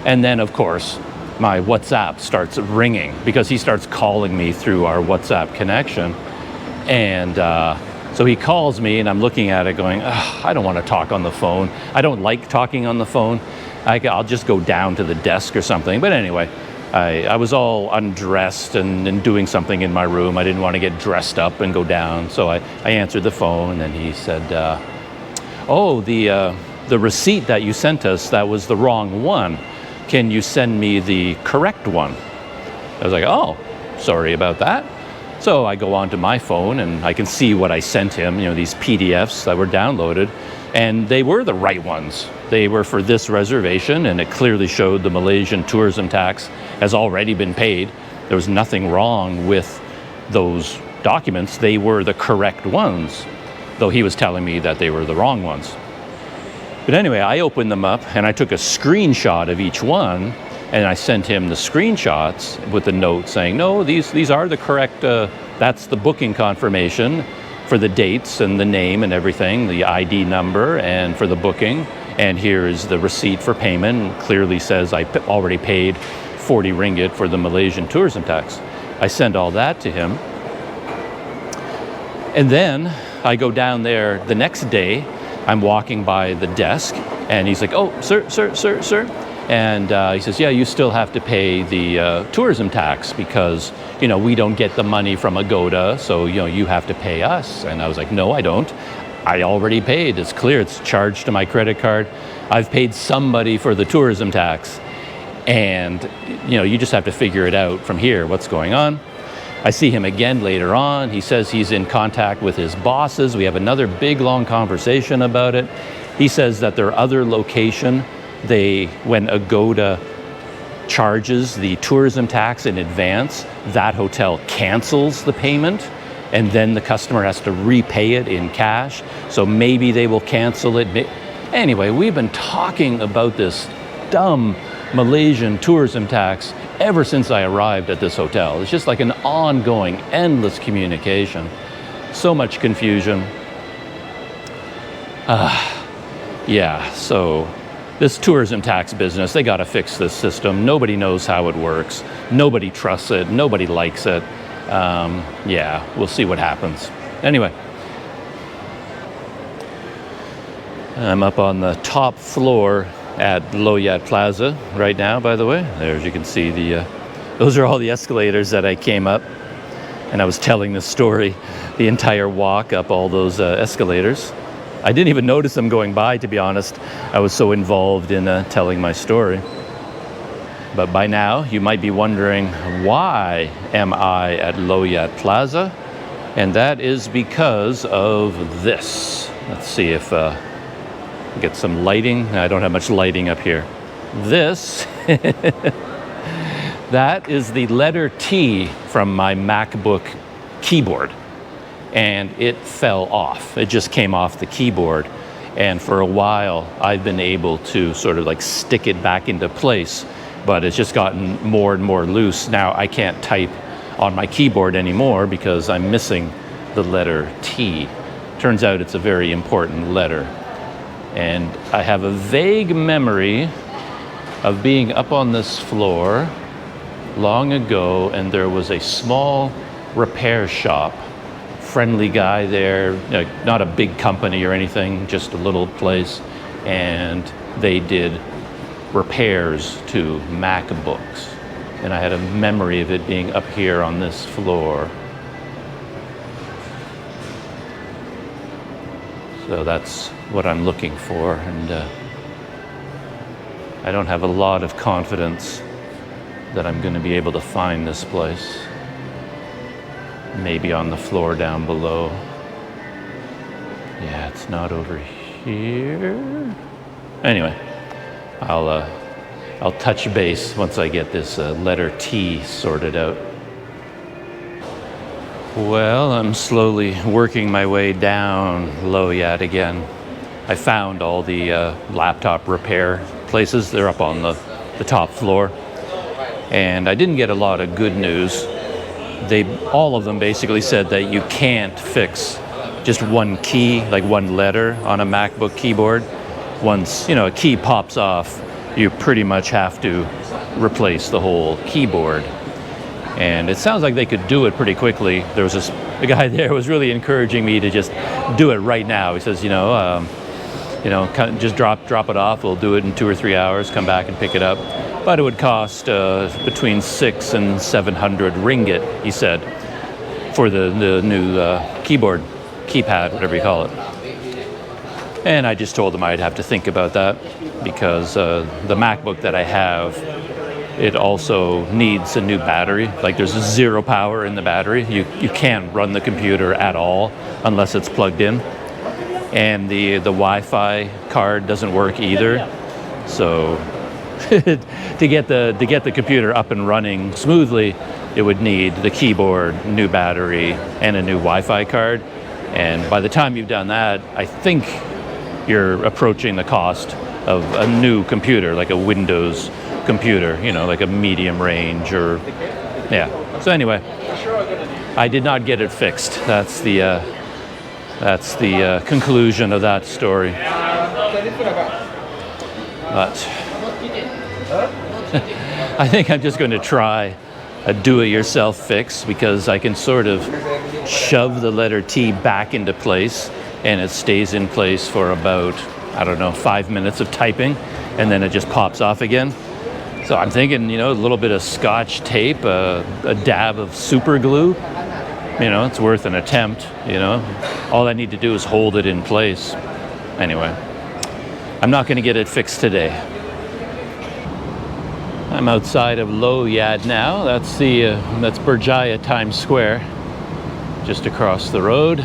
and then of course my WhatsApp starts ringing because he starts calling me through our WhatsApp connection. And so he calls me, and I'm looking at it going, I don't want to talk on the phone. I don't like talking on the phone. I'll just go down to the desk or something. But anyway, I was all undressed and doing something in my room. I didn't want to get dressed up and go down. So I answered the phone, and he said, the receipt that you sent us, that was the wrong one. Can you send me the correct one? I was like, oh, sorry about that. So I go onto my phone and I can see what I sent him, you know, these PDFs that were downloaded, and they were the right ones. They were for this reservation, and it clearly showed the Malaysian Tourism Tax has already been paid. There was nothing wrong with those documents. They were the correct ones, though he was telling me that they were the wrong ones. But anyway, I opened them up and I took a screenshot of each one, and I sent him the screenshots with the note saying, no, these are the correct, that's the booking confirmation for the dates and the name and everything, the ID number and for the booking. And here is the receipt for payment. It clearly says I already paid 40 ringgit for the Malaysian Tourism Tax. I send all that to him. And then I go down there the next day. I'm walking by the desk and he's like, oh, sir. And he says, yeah, you still have to pay the tourism tax because, you know, we don't get the money from Agoda, so, you know, you have to pay us. And I was like, no, I don't. I already paid. It's clear. It's charged to my credit card. I've paid somebody for the tourism tax. And, you know, you just have to figure it out from here, what's going on. I see him again later on. He says he's in contact with his bosses. We have another big, long conversation about it. He says that their other location, when Agoda charges the tourism tax in advance, that hotel cancels the payment, and then the customer has to repay it in cash. So maybe they will cancel it. Anyway, we've been talking about this dumb Malaysian tourism tax ever since I arrived at this hotel. It's just like an ongoing, endless communication. So much confusion. Yeah, so this tourism tax business, they got to fix this system. Nobody knows how it works. Nobody trusts it. Nobody likes it. Yeah, we'll see what happens. Anyway, I'm up on the top floor at Loyat Plaza right now, by the way. There, as you can see, those are all the escalators that I came up, and I was telling the story the entire walk up all those escalators. I didn't even notice them going by, to be honest. I was so involved in telling my story. But by now, you might be wondering, why am I at Loyat Plaza? And that is because of this. Let's see if get some lighting. I don't have much lighting up here. This, that is the letter T from my MacBook keyboard. And it fell off. It just came off the keyboard. And for a while, I've been able to sort of like stick it back into place, but it's just gotten more and more loose. Now I can't type on my keyboard anymore because I'm missing the letter T. Turns out it's a very important letter. And I have a vague memory of being up on this floor long ago, and there was a small repair shop. Friendly guy there, not a big company or anything, just a little place, and they did repairs to MacBooks. And I had a memory of it being up here on this floor. So that's what I'm looking for, and I don't have a lot of confidence that I'm going to be able to find this place. Maybe on the floor down below. Yeah, it's not over here. Anyway, I'll touch base once I get this letter T sorted out. Well, I'm slowly working my way down Loyat again. I found all the laptop repair places. They're up on the top floor. And I didn't get a lot of good news. All of them basically said that you can't fix just one key, like one letter on a MacBook keyboard. Once, a key pops off, you pretty much have to replace the whole keyboard. And it sounds like they could do it pretty quickly. There was a guy there who was really encouraging me to just do it right now. He says, just drop it off. We'll do it in 2 or 3 hours. Come back and pick it up. But it would cost between 600 and 700 ringgit, he said, for the new keyboard, keypad, whatever you call it. And I just told him I'd have to think about that because the MacBook that I have, it also needs a new battery. Like there's 0 power in the battery. You can't run the computer at all unless it's plugged in. And the Wi-Fi card doesn't work either. So to get the computer up and running smoothly, it would need the keyboard, new battery, and a new Wi-Fi card. And by the time you've done that, I think you're approaching the cost of a new computer, like a Windows computer, you know, like a medium range or, yeah. So anyway, I did not get it fixed. That's the conclusion of that story. But I think I'm just going to try a do-it-yourself fix because I can sort of shove the letter T back into place and it stays in place for about, I don't know, 5 minutes of typing, and then it just pops off again. So I'm thinking, you know, a little bit of Scotch tape, a dab of super glue, you know, it's worth an attempt, you know. All I need to do is hold it in place. Anyway, I'm not going to get it fixed today. I'm outside of Loyad now. That's Berjaya Times Square, just across the road.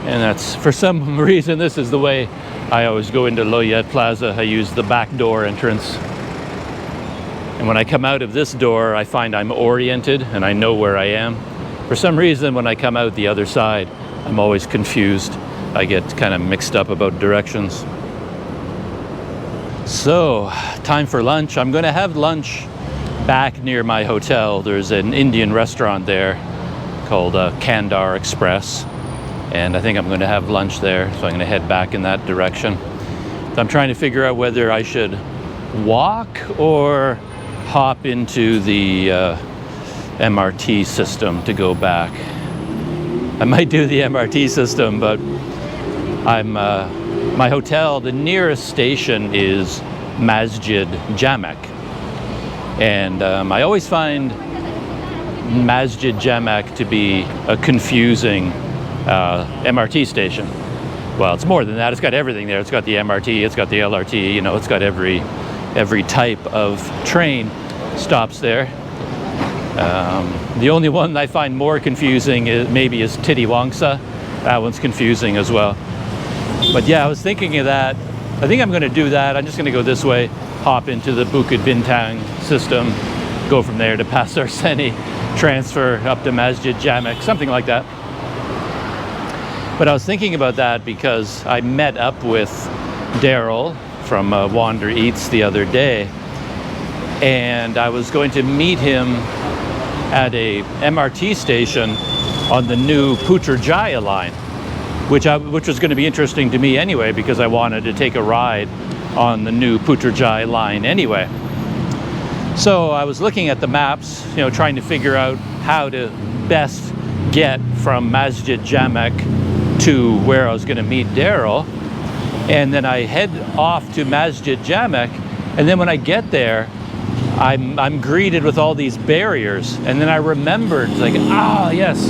And that's, for some reason, this is the way I always go into Loyad Plaza. I use the back door entrance. And when I come out of this door, I find I'm oriented and I know where I am. For some reason, when I come out the other side, I'm always confused. I get kind of mixed up about directions. So, time for lunch. I'm going to have lunch back near my hotel. There's an Indian restaurant there called Kandar Express. And I think I'm going to have lunch there, so I'm going to head back in that direction. So I'm trying to figure out whether I should walk or hop into the MRT system to go back. I might do the MRT system, but my hotel, the nearest station is Masjid Jamek. And I always find Masjid Jamek to be a confusing MRT station. Well, it's more than that. It's got everything there. It's got the MRT, it's got the LRT, you know, it's got every type of train stops there. The only one I find more confusing is Titiwangsa. That one's confusing as well. But yeah, I was thinking of that. I think I'm going to do that. I'm just going to go this way, hop into the Bukit Bintang system, go from there to Pasar Seni, transfer up to Masjid Jamek, something like that. But I was thinking about that because I met up with Daryl from Wander Eats the other day, and I was going to meet him at a MRT station on the new Putrajaya line, which was going to be interesting to me anyway because I wanted to take a ride on the new Putrajaya line anyway. So I was looking at the maps, you know, trying to figure out how to best get from Masjid Jamek to where I was going to meet Daryl. And then I head off to Masjid Jamek, and then when I get there, I'm greeted with all these barriers. And then I remembered, like, yes,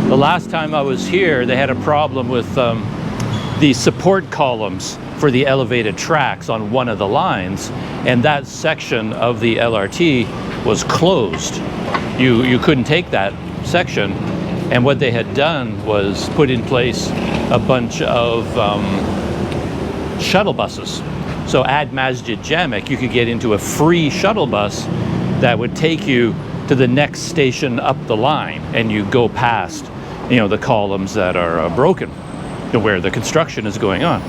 the last time I was here, they had a problem with the support columns for the elevated tracks on one of the lines, and that section of the LRT was closed. You couldn't take that section. And what they had done was put in place a bunch of shuttle buses. So at Masjid Jamek, you could get into a free shuttle bus that would take you to the next station up the line, and you go past, you know, the columns that are broken, where the construction is going on.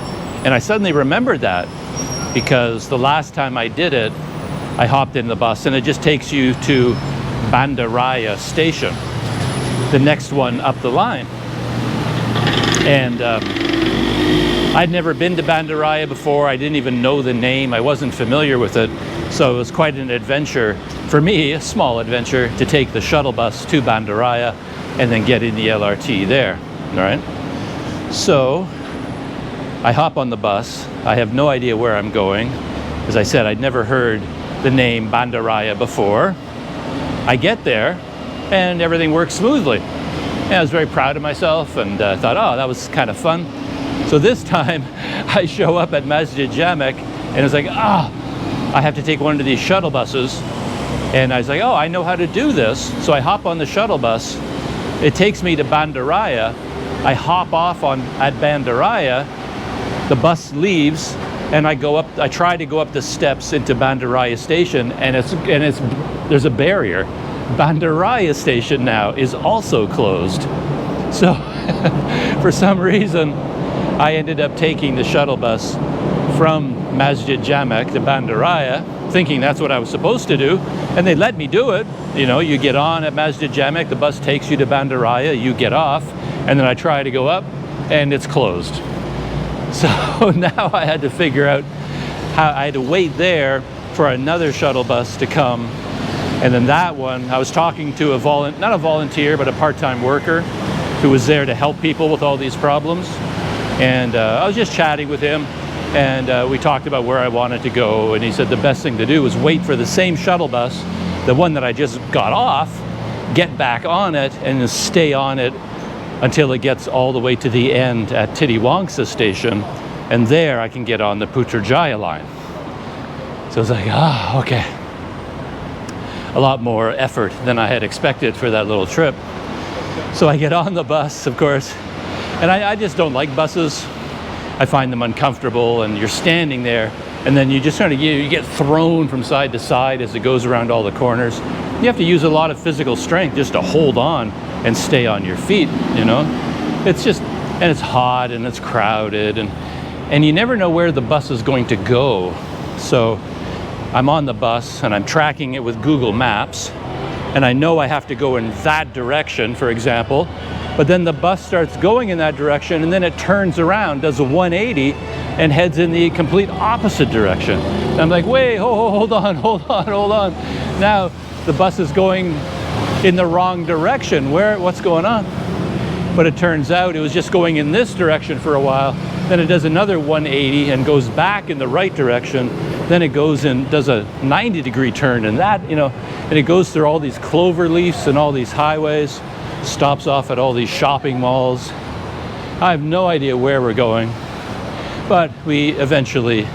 And I suddenly remembered that because the last time I did it, I hopped in the bus and it just takes you to Bandaraya station, the next one up the line. And I'd never been to Bandaraya before. I didn't even know the name. I wasn't familiar with it. So it was quite an adventure for me, a small adventure, to take the shuttle bus to Bandaraya and then get in the LRT there, all right? So I hop on the bus. I have no idea where I'm going. As I said, I'd never heard the name Bandaraya before. I get there and everything works smoothly. And I was very proud of myself and thought, oh, that was kind of fun. So this time I show up at Masjid Jamek and it's like, I have to take one of these shuttle buses. And I was like, oh, I know how to do this. So I hop on the shuttle bus. It takes me to Bandaraya. I hop off at Bandaraya. The bus leaves and I try to go up the steps into Bandaraya station, and there's a barrier. Bandaraya station now is also closed. So for some reason, I ended up taking the shuttle bus from Masjid Jamek to Bandaraya, thinking that's what I was supposed to do, and they let me do it. You know, you get on at Masjid Jamek, the bus takes you to Bandaraya, you get off, and then I try to go up, and it's closed. So now I had to figure out how I had to wait there for another shuttle bus to come. And then that one, I was talking to not a volunteer, but a part-time worker who was there to help people with all these problems. And I was just chatting with him, and we talked about where I wanted to go. And he said the best thing to do was wait for the same shuttle bus, the one that I just got off, get back on it, and just stay on it until it gets all the way to the end at Titiwangsa station, and there I can get on the Putrajaya line. So I was like, okay. A lot more effort than I had expected for that little trip. So I get on the bus, of course, and I just don't like buses. I find them uncomfortable, and you're standing there, and then you just kind of you get thrown from side to side as it goes around all the corners. You have to use a lot of physical strength just to hold on and stay on your feet, you know? It's just, and it's hot and it's crowded, and you never know where the bus is going to go. So I'm on the bus and I'm tracking it with Google Maps, and I know I have to go in that direction, for example, but then the bus starts going in that direction, and then it turns around, does a 180, and heads in the complete opposite direction. And I'm like, wait, hold on. Now the bus is going in the wrong direction. What's going on? But it turns out it was just going in this direction for a while. Then it does another 180 and goes back in the right direction. Then it goes and does a 90-degree turn, and that, you know, and it goes through all these clover leaves and all these highways, stops off at all these shopping malls. I have no idea where we're going, but we eventually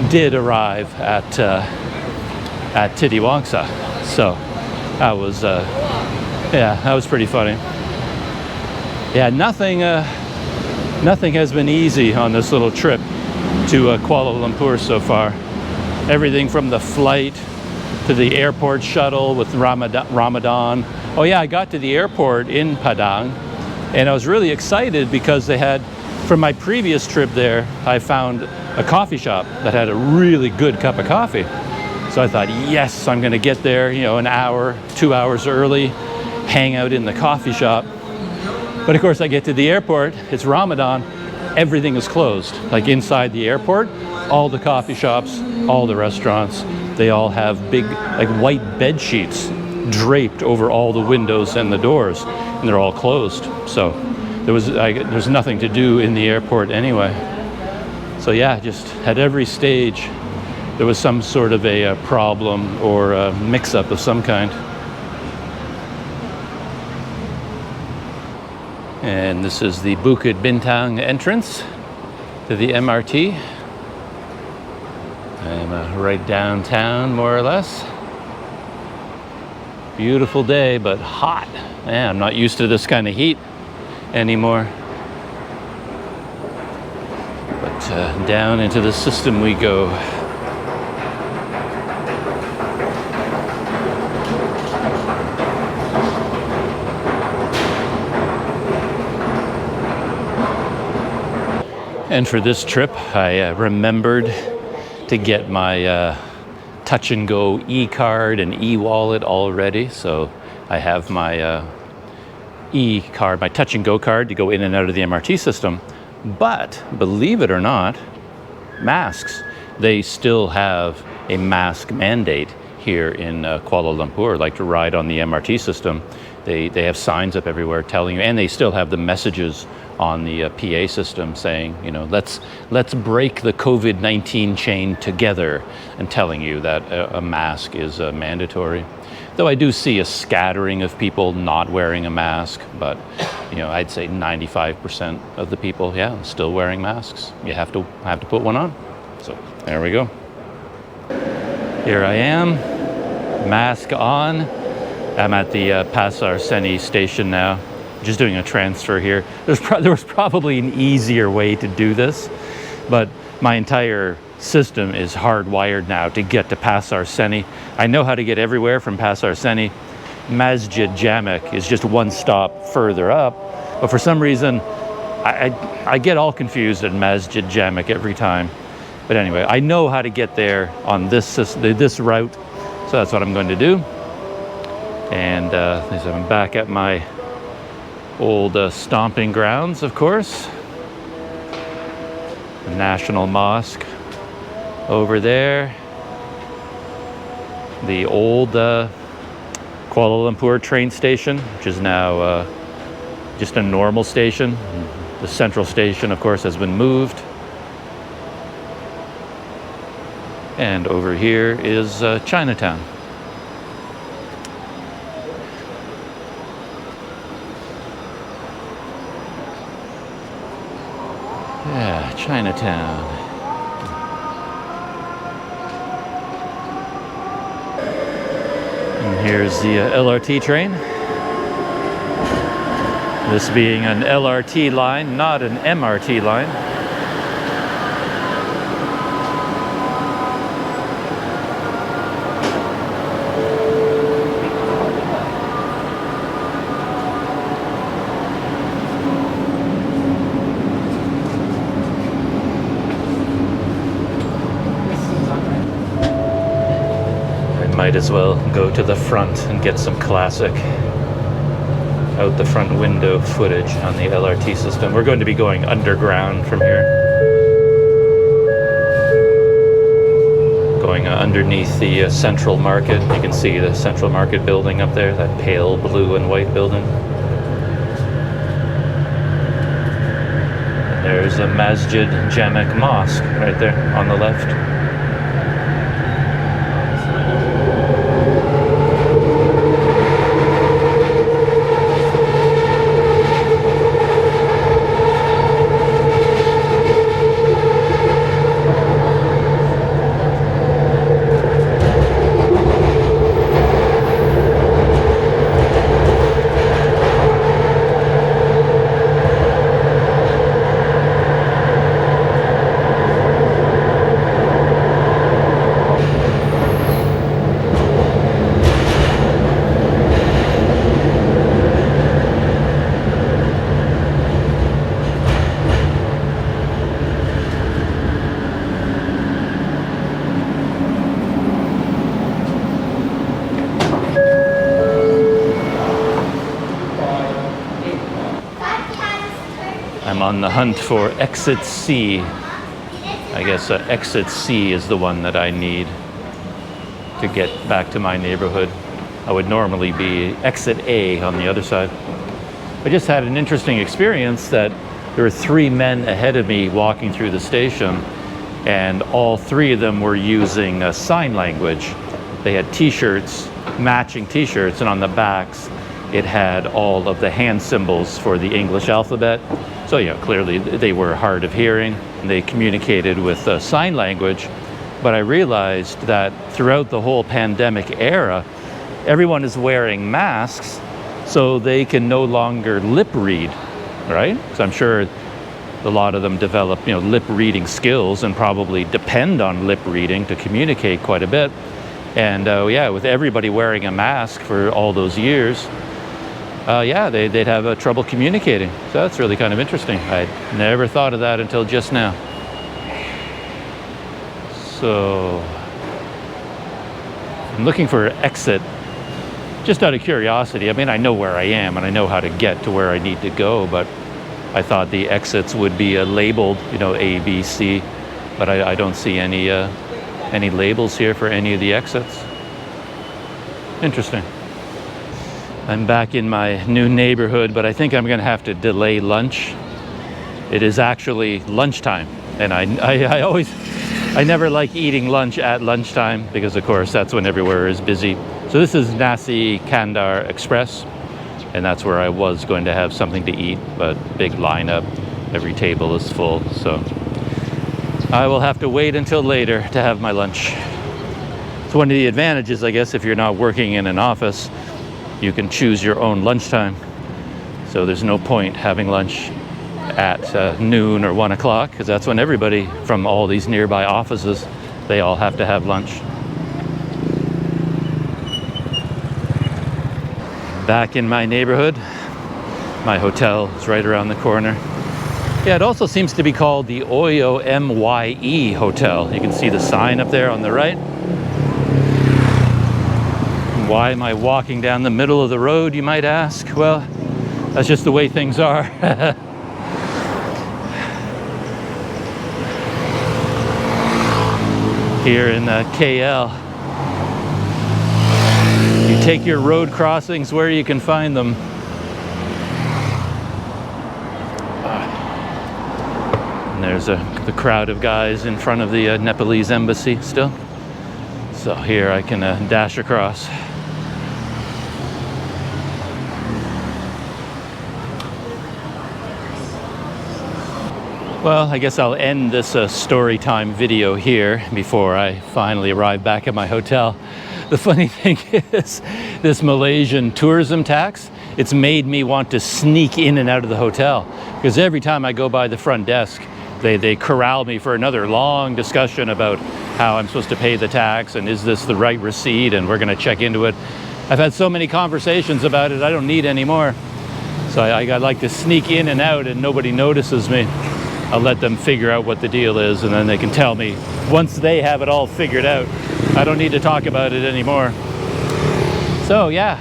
did arrive at Titiwangsa. So that was, that was pretty funny. Yeah, nothing has been easy on this little trip to Kuala Lumpur so far. Everything from the flight to the airport shuttle with Ramadan. Oh yeah, I got to the airport in Padang, and I was really excited because they had, from my previous trip there, I found a coffee shop that had a really good cup of coffee. So I thought, yes, I'm going to get there, you know, an hour, 2 hours early, hang out in the coffee shop. But of course, I get to the airport, it's Ramadan, everything is closed. Like inside the airport, all the coffee shops, all the restaurants, they all have big, like white bed sheets draped over all the windows and the doors, and they're all closed. So there's nothing to do in the airport anyway. So yeah, just at every stage, there was some sort of a problem or a mix-up of some kind. And this is the Bukit Bintang entrance to the MRT. I'm right downtown, more or less. Beautiful day, but hot. Man, I'm not used to this kind of heat anymore. But down into the system we go. And for this trip, I remembered to get my Touch and Go e-card and e-wallet already. So I have my e-card, my Touch and Go card to go in and out of the MRT system. But believe it or not, masks. They still have a mask mandate here in Kuala Lumpur, like to ride on the MRT system. They have signs up everywhere telling you, and they still have the messages on the PA system saying, you know, let's break the COVID-19 chain together, and telling you that a mask is mandatory. Though I do see a scattering of people not wearing a mask, but you know, I'd say 95% of the people, yeah, still wearing masks. You have to put one on. So there we go. Here I am, mask on. I'm at the Panasonic station now, just doing a transfer here. There was probably an easier way to do this, but my entire system is hardwired now to get to Panasonic. I know how to get everywhere from Panasonic. Masjid Jamek is just one stop further up, but for some reason I get all confused at Masjid Jamek every time. But anyway, I know how to get there on this route, so that's what I'm going to do. And I'm back at my old stomping grounds, of course. The National Mosque over there. The old Kuala Lumpur train station, which is now just a normal station. The central station, of course, has been moved. And over here is Chinatown. Yeah, Chinatown. And here's the LRT train. This being an LRT line, not an MRT line. Might as well go to the front and get some classic out the front window footage on the LRT system. We're going to be going underground from here. Going underneath the Central Market. You can see the Central Market building up there, that pale blue and white building. And there's a Masjid Jamek Mosque right there on the left. I'm on the hunt for exit C. I guess exit C is the one that I need to get back to my neighborhood. I would normally be exit A on the other side. I just had an interesting experience that there were 3 men ahead of me walking through the station, and all 3 of them were using sign language. They had t-shirts, matching t-shirts, and on the backs it had all of the hand symbols for the English alphabet. So yeah, clearly they were hard of hearing and they communicated with sign language. But I realized that throughout the whole pandemic era, everyone is wearing masks so they can no longer lip read, right? So I'm sure a lot of them develop, lip reading skills and probably depend on lip reading to communicate quite a bit. And yeah, with everybody wearing a mask for all those years, yeah, they'd have trouble communicating. So that's really kind of interesting. I'd never thought of that until just now. So I'm looking for exit just out of curiosity. I mean, I know where I am and I know how to get to where I need to go, but I thought the exits would be labeled, A, B, C, but I don't see any labels here for any of the exits. Interesting. I'm back in my new neighborhood, but I think I'm gonna have to delay lunch. It is actually lunchtime, and I never like eating lunch at lunchtime because of course that's when everywhere is busy. So this is Nasi Kandar Express, and that's where I was going to have something to eat, but big lineup. Every table is full, so I will have to wait until later to have my lunch. It's one of the advantages, I guess, if you're not working in an office, you can choose your own lunchtime. So there's no point having lunch at noon or 1 o'clock, because that's when everybody from all these nearby offices, they all have to have lunch. Back in my neighborhood, my hotel is right around the corner. Yeah, it also seems to be called the Oyo MYE Hotel. You can see the sign up there on the right. Why am I walking down the middle of the road, you might ask? Well, that's just the way things are. Here in KL, you take your road crossings where you can find them. And there's the crowd of guys in front of the Nepalese embassy still. So here I can dash across. Well, I guess I'll end this story time video here before I finally arrive back at my hotel. The funny thing is, this Malaysian tourism tax, it's made me want to sneak in and out of the hotel, because every time I go by the front desk, they corral me for another long discussion about how I'm supposed to pay the tax and is this the right receipt, and we're going to check into it. I've had so many conversations about it, I don't need any more. So I like to sneak in and out and nobody notices me. I'll let them figure out what the deal is, and then they can tell me once they have it all figured out. I don't need to talk about it anymore. So yeah,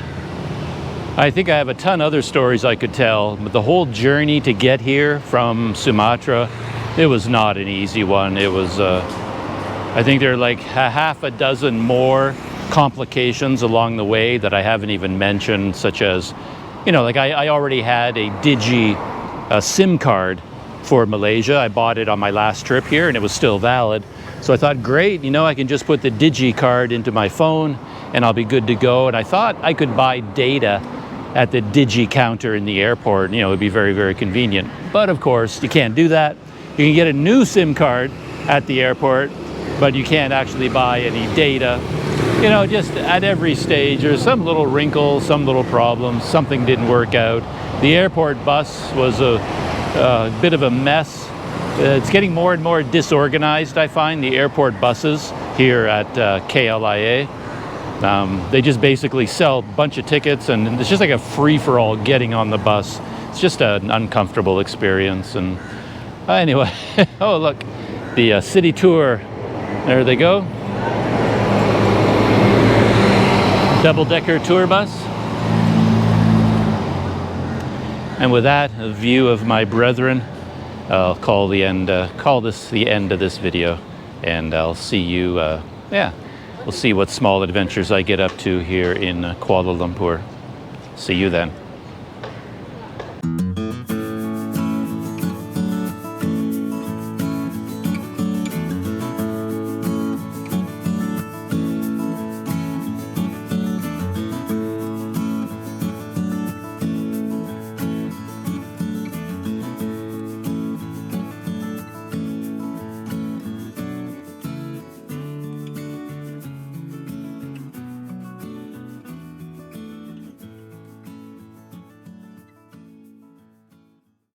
I think I have a ton of other stories I could tell, but the whole journey to get here from Sumatra, it was not an easy one. It was, I think there are like half a dozen more complications along the way that I haven't even mentioned, such as, you know, like I already had a Digi SIM card for Malaysia. I bought it on my last trip here and it was still valid. So I thought, great, you know, I can just put the Digi card into my phone and I'll be good to go. And I thought I could buy data at the Digi counter in the airport. You know, it'd be very, very convenient. But of course, you can't do that. You can get a new SIM card at the airport, but you can't actually buy any data. You know, just at every stage, there's some little wrinkle, some little problem, something didn't work out. The airport bus was a bit of a mess. It's getting more and more disorganized, I find, the airport buses here at KUALA. They just basically sell a bunch of tickets and it's just like a free-for-all getting on the bus. It's just an uncomfortable experience. And anyway, oh look, the city tour, there they go. Double-decker tour bus. And with that, a view of my brethren, I'll call this the end of this video, and I'll see you, we'll see what small adventures I get up to here in Kuala Lumpur. See you then.